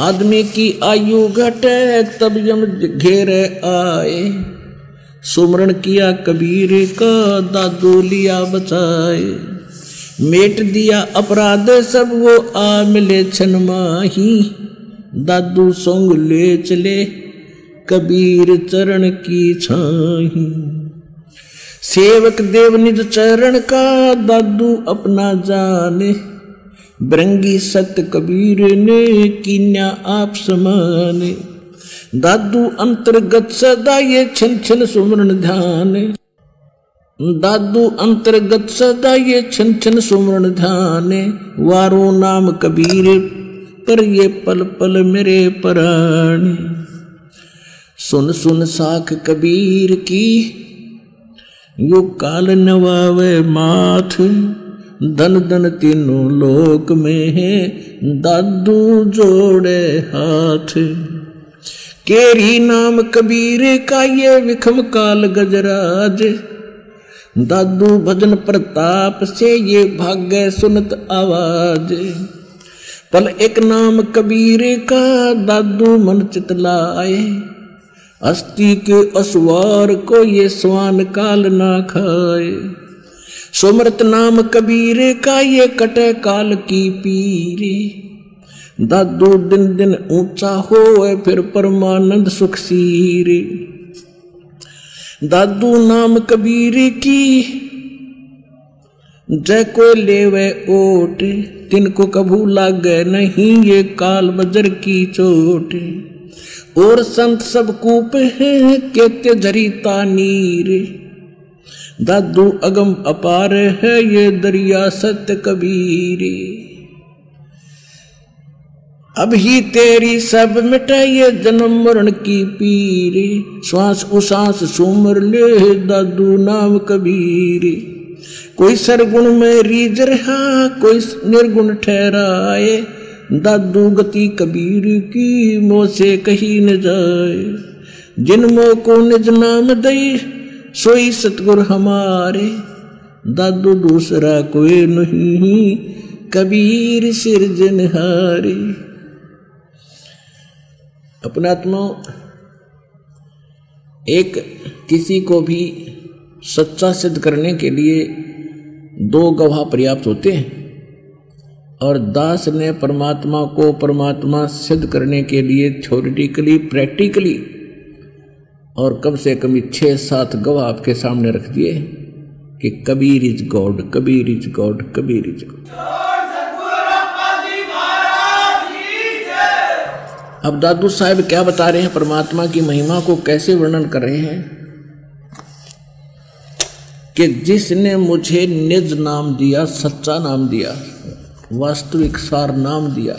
[SPEAKER 1] आदमी की आयु घटे तब यम घेरे आए, सुमरण किया कबीर का दादू लिया बचाए। मेट दिया अपराध सब वो आ मिले छन माही, दादू सोंग ले चले कबीर चरण की छाही। सेवक देव निज चरण का दादू अपना जाने, बरंगी सत्य कबीर ने कीन्या आप समाने। दादू अंतर्गत सदा ये छन छन सुमरण ध्यान, दादू अंतर्गत सदा ये छन छन सुमरण ध्यान। वारो नाम कबीर पर ये पल पल मेरे प्राण। सुन सुन साख कबीर की यो काल नवावे माथ, धन धन तीनों लोक में है दादू जोड़े हाथ। केरी नाम कबीर का ये विखम काल गजराज, दादू भजन प्रताप से ये भाग्य सुनत आवाज। पल एक नाम कबीर का दादू मन चितलाए, अस्थि के असवार को ये स्वान काल ना खाए। सुमरत नाम कबीर का ये कटे काल की पीरे, दादू दिन दिन ऊंचा होए फिर परमानंद सुख सीरे। दादू नाम कबीर की जय को लेवे ओट, तिनको कभू लागे नहीं ये काल बजर की चोट। और संत सब कूप है केत्य झरीता नीर, दादू अगम अपार है ये दरिया सत्य कबीर। अब ही तेरी सब मिटे ये जन्म मरण की पीर, श्वास उसास सुमर ले दादू नाम कबीर। कोई सरगुण में रीझ रहा कोई निर्गुण ठहराए, दादू गति कबीर की मोह से कही न जाए। जिन मोह को निज नाम दई सोई सतगुर हमारे, दादू दूसरा कोई नहीं कबीर सिरजनहारे। अपनात्मा एक किसी को भी सच्चा सिद्ध करने के लिए दो गवाह पर्याप्त होते हैं, और दास ने परमात्मा को परमात्मा सिद्ध करने के लिए थ्योरेटिकली प्रैक्टिकली और कम से कम 6-7 गवाह आपके सामने रख दिए कि Kabir is God, Kabir is God, Kabir is God. अब दादू साहब क्या बता रहे हैं, परमात्मा की महिमा को कैसे वर्णन कर रहे हैं कि जिसने मुझे निज नाम दिया, सच्चा नाम दिया, वास्तविक सार नाम दिया,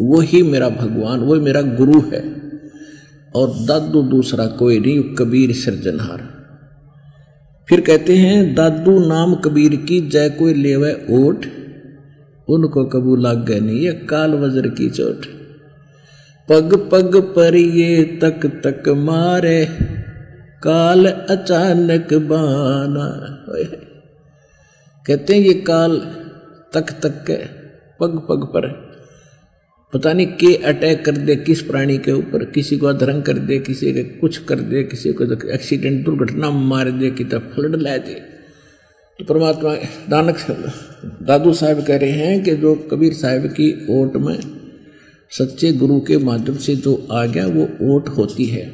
[SPEAKER 1] वही मेरा भगवान, वही मेरा गुरु है, और दादू दूसरा कोई नहीं, कबीर सिरजनहार। फिर कहते हैं दादू नाम कबीर की जय कोई लेवे ओट, उनको कबू लाग गए नहीं ये काल वज्र की चोट। पग पग पर ये तक तक मारे काल अचानक बाना। कहते हैं ये काल तक तक के पग पग पर पता नहीं के अटैक कर दे किस प्राणी के ऊपर, किसी को अधरंग कर दे, किसी के कुछ कर दे, किसी को एक्सीडेंट दुर्घटना मार दे, कि तब फ्लड ला दे। तो परमात्मा नानक दादू साहब कह रहे हैं कि जो कबीर साहब की ओट में सच्चे गुरु के माध्यम से जो आ गया वो ओट होती है,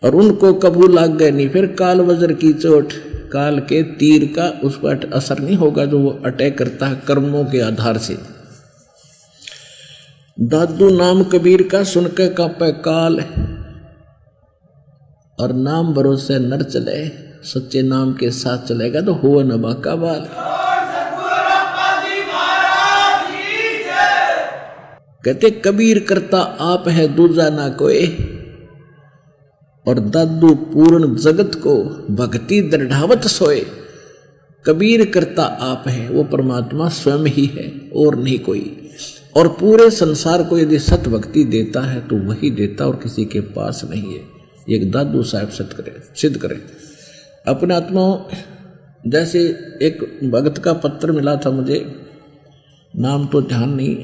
[SPEAKER 1] और उनको कबू लाग गए नहीं फिर काल वज्र की चोट, काल के तीर का उस पर असर नहीं होगा जो वो अटैक करता है कर्मों के आधार से। दादू नाम कबीर का सुनकर कांपे काल, और नाम भरोसे नर चले, सच्चे नाम के साथ चलेगा तो हो न बाका बाल। कहते कबीर करता आप है दूजा ना कोई, और दादू पूर्ण जगत को भक्ति दृढ़ावत सोए। कबीर करता आप है, वो परमात्मा स्वयं ही है और नहीं कोई। और पूरे संसार को यदि सत भक्ति देता है तो वही देता और किसी के पास नहीं है। एक दादू साहब सिद्ध करे अपने आत्मा। जैसे एक भगत का पत्र मिला था मुझे, नाम तो ध्यान नहीं,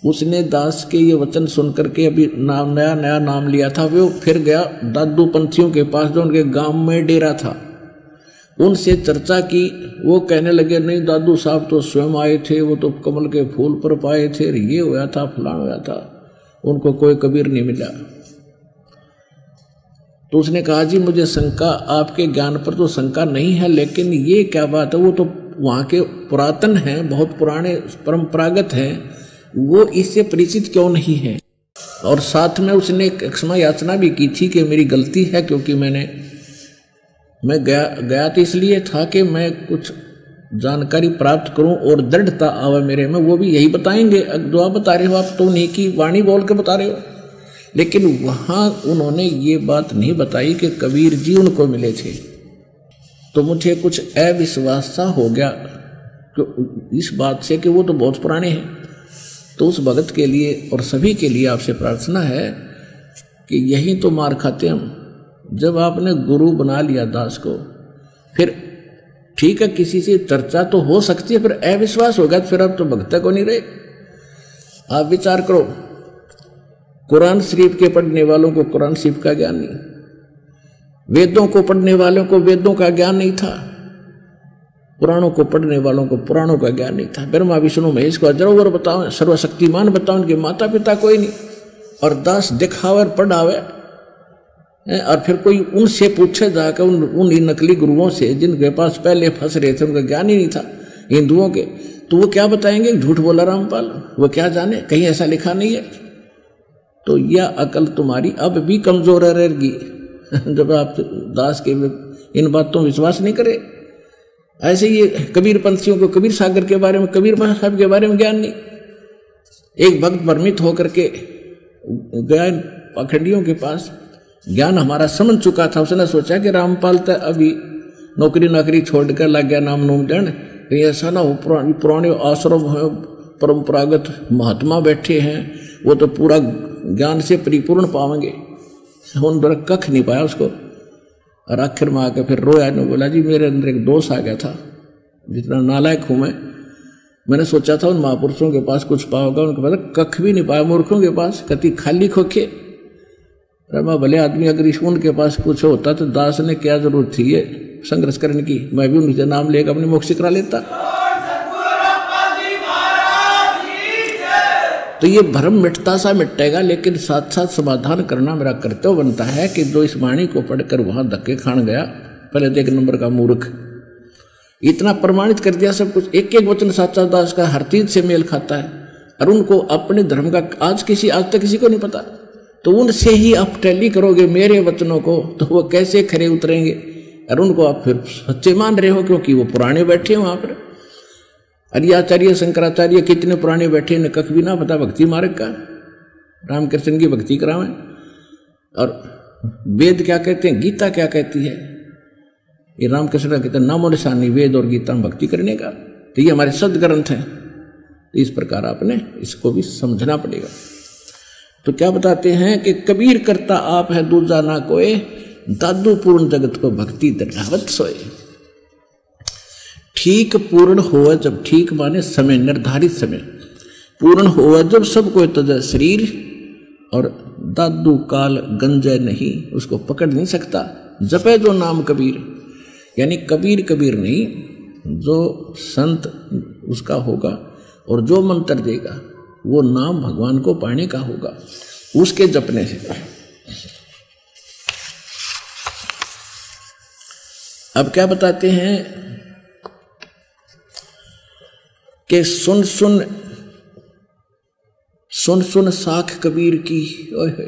[SPEAKER 1] उसने दास के ये वचन सुन करके अभी नया नाम लिया था। वो फिर गया दादू पंथियों के पास जो उनके गांव में डेरा था, उनसे चर्चा की। वो कहने लगे नहीं दादू साहब तो स्वयं आए थे, वो तो कमल के फूल पर पाए थे, ये हुआ था फलान हुआ था, उनको कोई कबीर नहीं मिला। तो उसने कहा जी मुझे शंका, आपके ज्ञान पर तो शंका नहीं है, लेकिन ये क्या बात है, वो तो वहाँ के पुरातन हैं, बहुत पुराने परंपरागत हैं, वो इससे परिचित क्यों नहीं है। और साथ में उसने क्षमा याचना भी की थी कि मेरी गलती है, क्योंकि मैं गया तो इसलिए था कि मैं कुछ जानकारी प्राप्त करूं और दृढ़ता आवे मेरे में। वो भी यही बताएंगे जो आप बता रहे हो, आप तो उन्हीं की वाणी बोल के बता रहे हो। लेकिन वहाँ उन्होंने ये बात नहीं बताई कि कबीर जी उनको मिले थे। तो मुझे कुछ अविश्वास सा हो गया इस बात से कि वो तो बहुत पुराने हैं। तो उस भगत के लिए और सभी के लिए आपसे प्रार्थना है कि यही तो मार खाते हम। जब आपने गुरु बना लिया दास को, फिर ठीक है किसी से चर्चा तो हो सकती है, फिर अविश्वास होगा तो फिर आप तो भक्त को नहीं रहे। आप विचार करो, कुरान शरीफ के पढ़ने वालों को कुरान शरीफ का ज्ञान नहीं, वेदों को पढ़ने वालों को वेदों का ज्ञान नहीं था, पुराणों को पढ़ने वालों को पुराणों का ज्ञान नहीं था। ब्रह्मा विष्णु महेश को अजरोवर बताओ, सर्वशक्तिमान बताओ, उनके माता पिता कोई नहीं, और दास दिखावे पढ़ावे। और फिर कोई उनसे पूछे जाकर उन नकली गुरुओं से जिनके पास पहले फंस रहे थे, उनका ज्ञान ही नहीं था हिंदुओं के, तो वो क्या बताएंगे, झूठ बोला रामपाल, वो क्या जाने, कहीं ऐसा लिखा नहीं है। तो यह अकल तुम्हारी अब भी कमजोर रहेगी जब आप दास के इन बातों में विश्वास नहीं करे। ऐसे ही कबीर पंथियों को कबीर सागर के बारे में, कबीर साहब के बारे में ज्ञान नहीं। एक भक्त भ्रमित होकर के गया पाखंडियों के पास, ज्ञान हमारा समझ चुका था, उसने सोचा कि रामपाल तो अभी नौकरी छोड़कर लग गया नाम नूम देन, कहीं ऐसा ना हो पुराने आश्रम है, परंपरागत महात्मा बैठे हैं, वो तो पूरा ज्ञान से परिपूर्ण पावेंगे। उन कख नहीं पाया उसको, और आखिर में आकर फिर रोया ने बोला जी मेरे अंदर एक दोष आ गया था, जितना नालायक हूँ मैंने सोचा था उन महापुरुषों के पास कुछ पाओगा, उनके पास कख भी नहीं पाया, मूर्खों के पास कति खाली खोखे। रमा भले आदमी अगर उनके पास कुछ होता तो दास ने क्या जरूरत थी ये संघर्ष करने की, मैं भी उनसे नाम लेकर अपने मोक्ष करा लेता। तो ये भ्रम मिटता सा मिटेगा, लेकिन साथ साथ समाधान करना मेरा कर्तव्य बनता है कि जो इस वाणी को पढ़कर वहां धक्के खान गया, पहले तो एक नंबर का मूर्ख, इतना प्रमाणित कर दिया सब कुछ, एक एक वचन साचा दास का हर चीज से मेल खाता है, और उनको अपने धर्म का आज तक किसी को नहीं पता। तो उनसे ही आप टैली करोगे मेरे वचनों को, तो वो कैसे खरे उतरेंगे, और उनको आप फिर सच्चे मान रहे हो क्योंकि वो पुराने बैठे वहां पर। आर्याचार्य शंकराचार्य कितने पुराने बैठे, ने कख भी ना पता भक्ति मार्ग का, रामकृष्ण की भक्ति करावें। और वेद क्या कहते हैं, गीता क्या कहती है, ये रामकृष्ण का कहते हैं नामो निशानी वेद और गीता में भक्ति करने का। तो ये हमारे सदग्रंथ हैं, तो इस प्रकार आपने इसको भी समझना पड़ेगा। तो क्या बताते हैं कि कबीर करता आप है दूजा ना कोई, दादू पूर्ण जगत को भक्ति दृढ़ावत सोए। ठीक पूर्ण होवे जब, ठीक माने समय, निर्धारित समय, पूर्ण होवे जब सबको तजय शरीर, और दादू काल गंजय नहीं, उसको पकड़ नहीं सकता। जपे जो नाम कबीर, यानी कबीर कबीर नहीं, जो संत उसका होगा और जो मंत्र देगा वो नाम भगवान को पाने का होगा, उसके जपने से। अब क्या बताते हैं कि सुन सुन साख कबीर की, ओए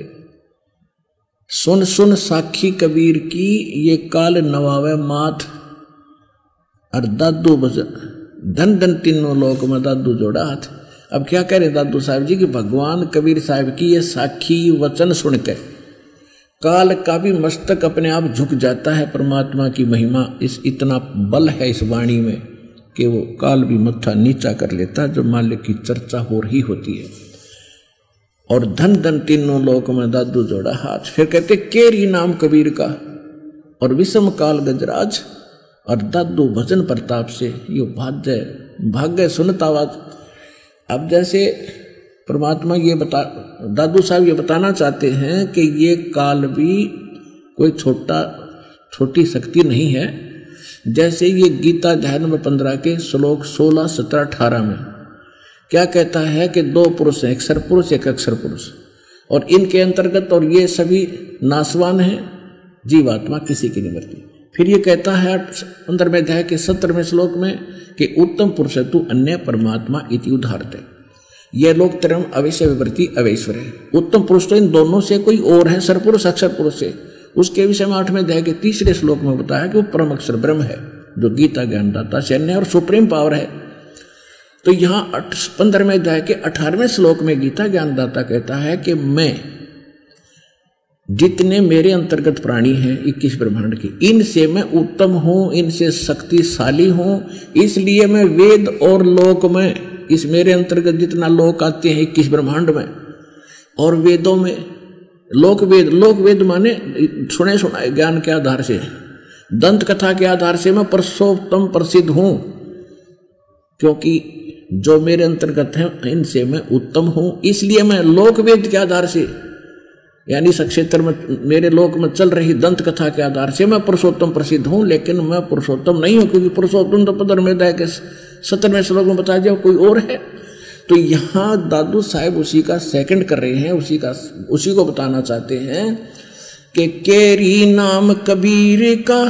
[SPEAKER 1] सुन साखी कबीर की, ये काल नवावे माथ, और दादू बज धन धन तीनों लोक में दादू जोड़ा हाथ। अब क्या कह रहे दादू साहब जी कि भगवान कबीर साहब की ये साखी वचन सुनकर काल का भी मस्तक अपने आप झुक जाता है। परमात्मा की महिमा, इस इतना बल है इस वाणी में कि वो काल भी मत्था नीचा कर लेता है, जो मालिक की चर्चा हो रही होती है। और धन धन तीनों लोक में दादू जोड़ा हाथ। फिर कहते केरी नाम कबीर का और विषम काल गजराज, और दादू भजन प्रताप से यो भाग्य सुनता आवाज। अब जैसे परमात्मा ये दादू साहब ये बताना चाहते हैं कि ये काल भी कोई छोटी शक्ति नहीं है। जैसे ये गीता अध्याय नंबर 15 के श्लोक 16, 17, 18 में क्या कहता है कि दो पुरुष हैं, एक सरपुरुष एक अक्षर पुरुष, और इनके अंतर्गत और ये सभी नासवान हैं, जीवात्मा किसी की नहीं मरती। फिर ये कहता है 15वें अध्याय के 17वें श्लोक में कि उत्तम पुरुष तू अन्य परमात्मा इति उदाहरते। यह लोग तरम अवश्य विवृत्ति अवैश्वर है। उत्तम पुरुष तो इन दोनों से कोई और है, सरपुरुष अक्षर पुरुष से। उसके विषय में 8वें अध्याय के 3रे श्लोक में बताया कि वो परम अक्षर ब्रह्म है, जो गीता ज्ञानदाता सैन्य और सुप्रीम पावर है। तो यहाँ 15वें अध्याय के 18वें श्लोक में गीता ज्ञानदाता कहता है कि मैं जितने मेरे अंतर्गत प्राणी हैं 21 ब्रह्मांड के, इनसे मैं उत्तम हूं, इनसे शक्तिशाली हूं, इसलिए मैं वेद और लोक में, इस मेरे अंतर्गत जितना लोक आते हैं 21 ब्रह्मांड में, और वेदों में लोक वेद माने सुने सुनाए ज्ञान के आधार से, दंत कथा के आधार से मैं पुरुषोत्तम प्रसिद्ध हूं, क्योंकि जो मेरे अंतर्गत हैं इनसे मैं उत्तम हूं। इसलिए मैं लोक वेद के आधार से, यानी इस क्षेत्र में मेरे लोक में चल रही दंत कथा के आधार से मैं पुरुषोत्तम प्रसिद्ध हूं, लेकिन मैं पुरुषोत्तम नहीं हूं, क्योंकि पुरुषोत्तम तो 15वें अध्याय के 17वें श्लोक में बताया जाए कोई और है। तो यहाँ दादू साहब उसी का सेकंड कर रहे हैं, उसी को बताना चाहते हैं कि केरी नाम कबीर का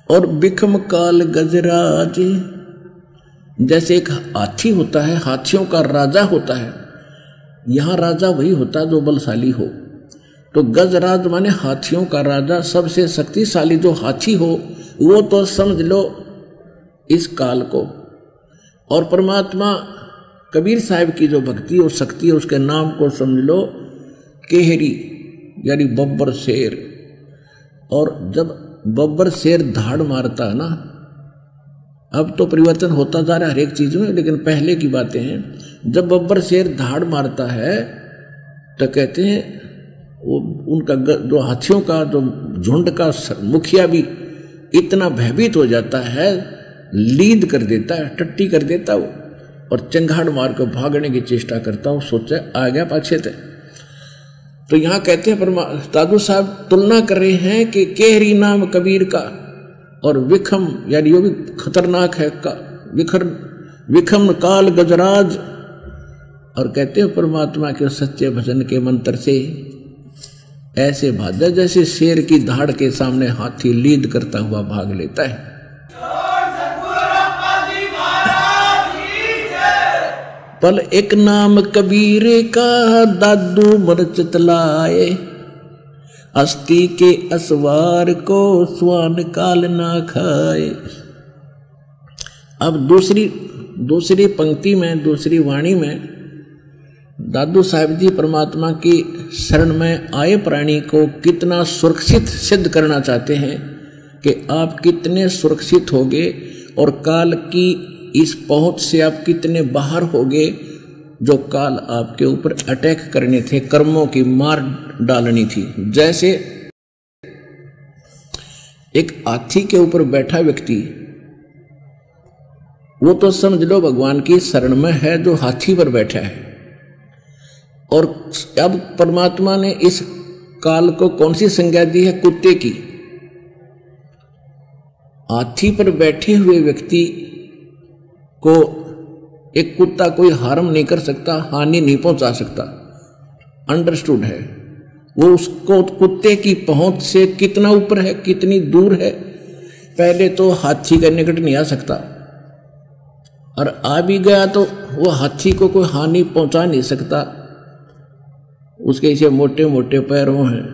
[SPEAKER 1] और बिखम काल गजराज। जैसे एक हाथी होता है, हाथियों का राजा होता है, यहां राजा वही होता है जो बलशाली हो। तो गजराज माने हाथियों का राजा, सबसे शक्तिशाली जो हाथी हो वो तो समझ लो इस काल को। और परमात्मा कबीर साहब की जो भक्ति और शक्ति है उसके नाम को समझ लो केहरी, यानी बब्बर शेर। और जब बब्बर शेर धाड़ मारता है ना, अब तो परिवर्तन होता जा रहा है हर एक चीज में, लेकिन पहले की बातें हैं। जब बब्बर शेर धाड़ मारता है तो कहते हैं वो उनका जो हाथियों का जो झुंड का मुखिया भी इतना भयभीत हो जाता है, लीद कर देता है, टट्टी कर देता वो, और चंगाड़ मार कर भागने की चेष्टा करता वो, सोचा आ गया पाछे थे। तो यहाँ कहते हैं दादू साहब तुलना कर रहे हैं कि केहरी नाम कबीर का और विखम, यानी वो भी खतरनाक है, विखम काल गजराज। और कहते हैं परमात्मा के सच्चे भजन के मंत्र से ऐसे भाजा जैसे शेर की धाड़ के सामने हाथी लीद करता हुआ भाग लेता है। पल एक नाम कबीर का दादू मन चितलाए, अस्थि के असवार को स्वान काल ना खाए। अब दूसरी पंक्ति में, दूसरी वाणी में दादू साहब जी परमात्मा की शरण में आए प्राणी को कितना सुरक्षित सिद्ध करना चाहते हैं कि आप कितने सुरक्षित होगे और काल की इस पहुंच से आप कितने बाहर होगे। जो काल आपके ऊपर अटैक करने थे, कर्मों की मार डालनी थी। जैसे एक हाथी के ऊपर बैठा व्यक्ति, वो तो समझ लो भगवान की शरण में है जो हाथी पर बैठा है। और अब परमात्मा ने इस काल को कौन सी संज्ञा दी है? कुत्ते की। हाथी पर बैठे हुए व्यक्ति को एक कुत्ता कोई हार्म नहीं कर सकता, हानि नहीं पहुंचा सकता, अंडरस्टूड है। वो उसको कुत्ते की पहुंच से कितना ऊपर है, कितनी दूर है। पहले तो हाथी के निकट नहीं आ सकता, और आ भी गया तो वो हाथी को कोई हानि पहुंचा नहीं सकता, उसके ऐसे मोटे मोटे पैरों हैं।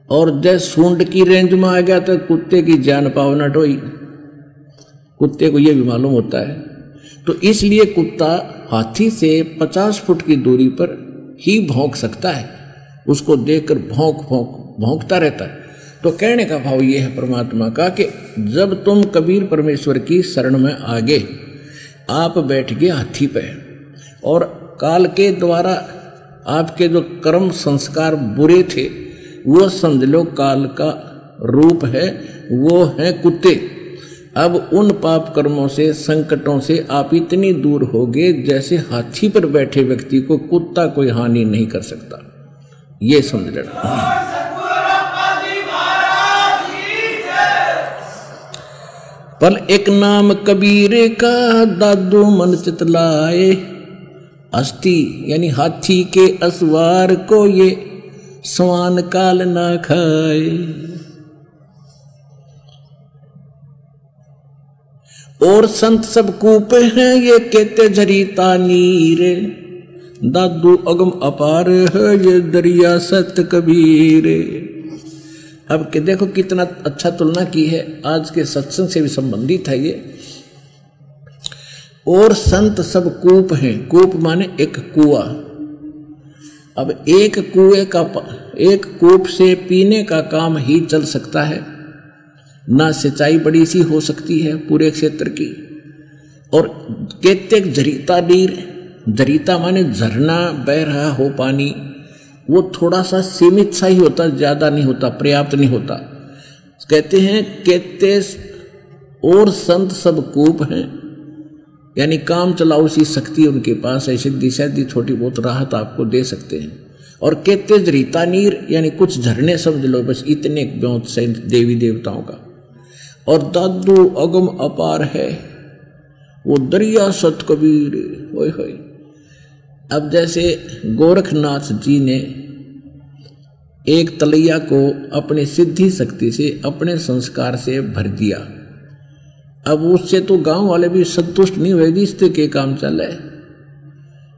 [SPEAKER 1] और जैसे सूंड की रेंज में आ गया तो कुत्ते की जान पावना टोई, कुत्ते को ये भी मालूम होता है। तो इसलिए कुत्ता हाथी से 50 फुट की दूरी पर ही भौंक सकता है, उसको देखकर भौंकता रहता है। तो कहने का भाव ये है परमात्मा का कि जब तुम कबीर परमेश्वर की शरण में आगे, आप बैठ गए हाथी पे, और काल के द्वारा आपके जो कर्म संस्कार बुरे थे वो समझ लो काल का रूप है, वो है कुत्ते। अब उन पाप कर्मों से, संकटों से आप इतनी दूर हो गए जैसे हाथी पर बैठे व्यक्ति को कुत्ता कोई हानि नहीं कर सकता। ये समझ लेना। पल एक नाम कबीर का दादू मन चितलाए, अस्थि यानी हाथी के असवार को ये स्वान काल ना खाए। और संत सब कूप हैं ये कहते झरीता नीर, दादू अगम अपार है ये दरिया सत कबीर। अब के देखो कितना अच्छा तुलना की है, आज के सत्संग से भी संबंधित है ये। और संत सब कूप हैं, कूप माने एक कुआ। अब एक कूप से पीने का काम ही चल सकता है, ना सिंचाई बड़ी सी हो सकती है पूरे क्षेत्र की। और कहते झरीता नीर, झरीता माने झरना बह रहा हो पानी, वो थोड़ा सा सीमित सा ही होता, ज्यादा नहीं होता, पर्याप्त नहीं होता। कहते हैं कहते और संत सब कूप हैं, यानी काम चलाओ सी शक्ति उनके पास है, सिद्धि सैद्धि थोड़ी बहुत राहत आपको दे सकते हैं। और कहते झरीता नीर यानी कुछ झरने समझ लो, बस इतने ब्योत से देवी देवताओं का। और दादू अगम अपार है वो दरिया सत कबीर। होय होय। अब जैसे गोरखनाथ जी ने एक तलैया को अपनी सिद्धि शक्ति से, अपने संस्कार से भर दिया, अब उससे तो गांव वाले भी संतुष्ट नहीं हुए, इससे के काम चल है।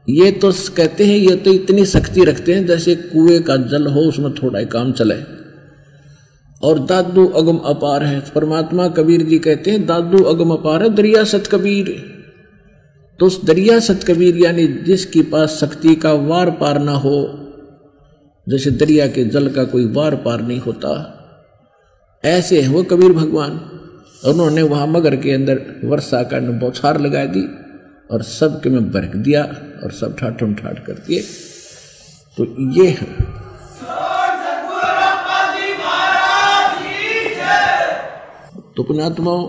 [SPEAKER 1] ये तो कहते हैं ये तो इतनी शक्ति रखते हैं जैसे कुएं का जल हो, उसमें थोड़ा ही काम चले। और दादू अगम अपार है, परमात्मा कबीर जी कहते हैं दादू अगम अपार है दरिया सत कबीर। तो उस दरिया सत कबीर यानी जिसके पास शक्ति का वार पार ना हो, जैसे दरिया के जल का कोई वार पार नहीं होता, ऐसे है वो कबीर भगवान। उन्होंने वहां मगर के अंदर वर्षा का बौछार लगा दी और सबके में बरक दिया और सब ठाठम ठाठ कर दिए। तो ये है तो पुण्यात्माओं,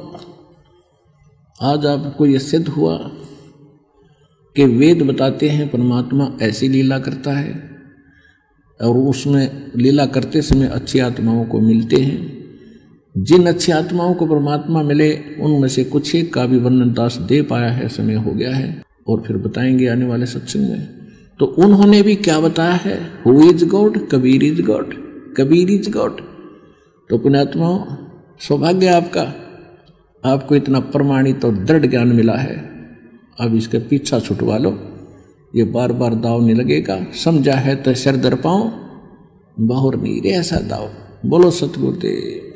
[SPEAKER 1] आज आपको ये सिद्ध हुआ कि वेद बताते हैं परमात्मा ऐसी लीला करता है, और उसमें लीला करते समय अच्छी आत्माओं को मिलते हैं। जिन अच्छी आत्माओं को परमात्मा मिले उनमें से कुछ एक का भी वर्णन दास दे पाया है, समय हो गया है, और फिर बताएंगे आने वाले सत्संग में। तो उन्होंने भी क्या बताया है, who is God, Kabir is God, Kabir is God. तो पुण्यात्माओं, सौभाग्य आपका, आपको इतना प्रमाणित और दृढ़ ज्ञान मिला है। अब इसका पीछा छुटवा लो, ये बार बार दाव नहीं लगेगा। समझा है तो सिर दर पाओ, बाहर नहीं रे ऐसा दाव। बोलो सतगुरुदेव।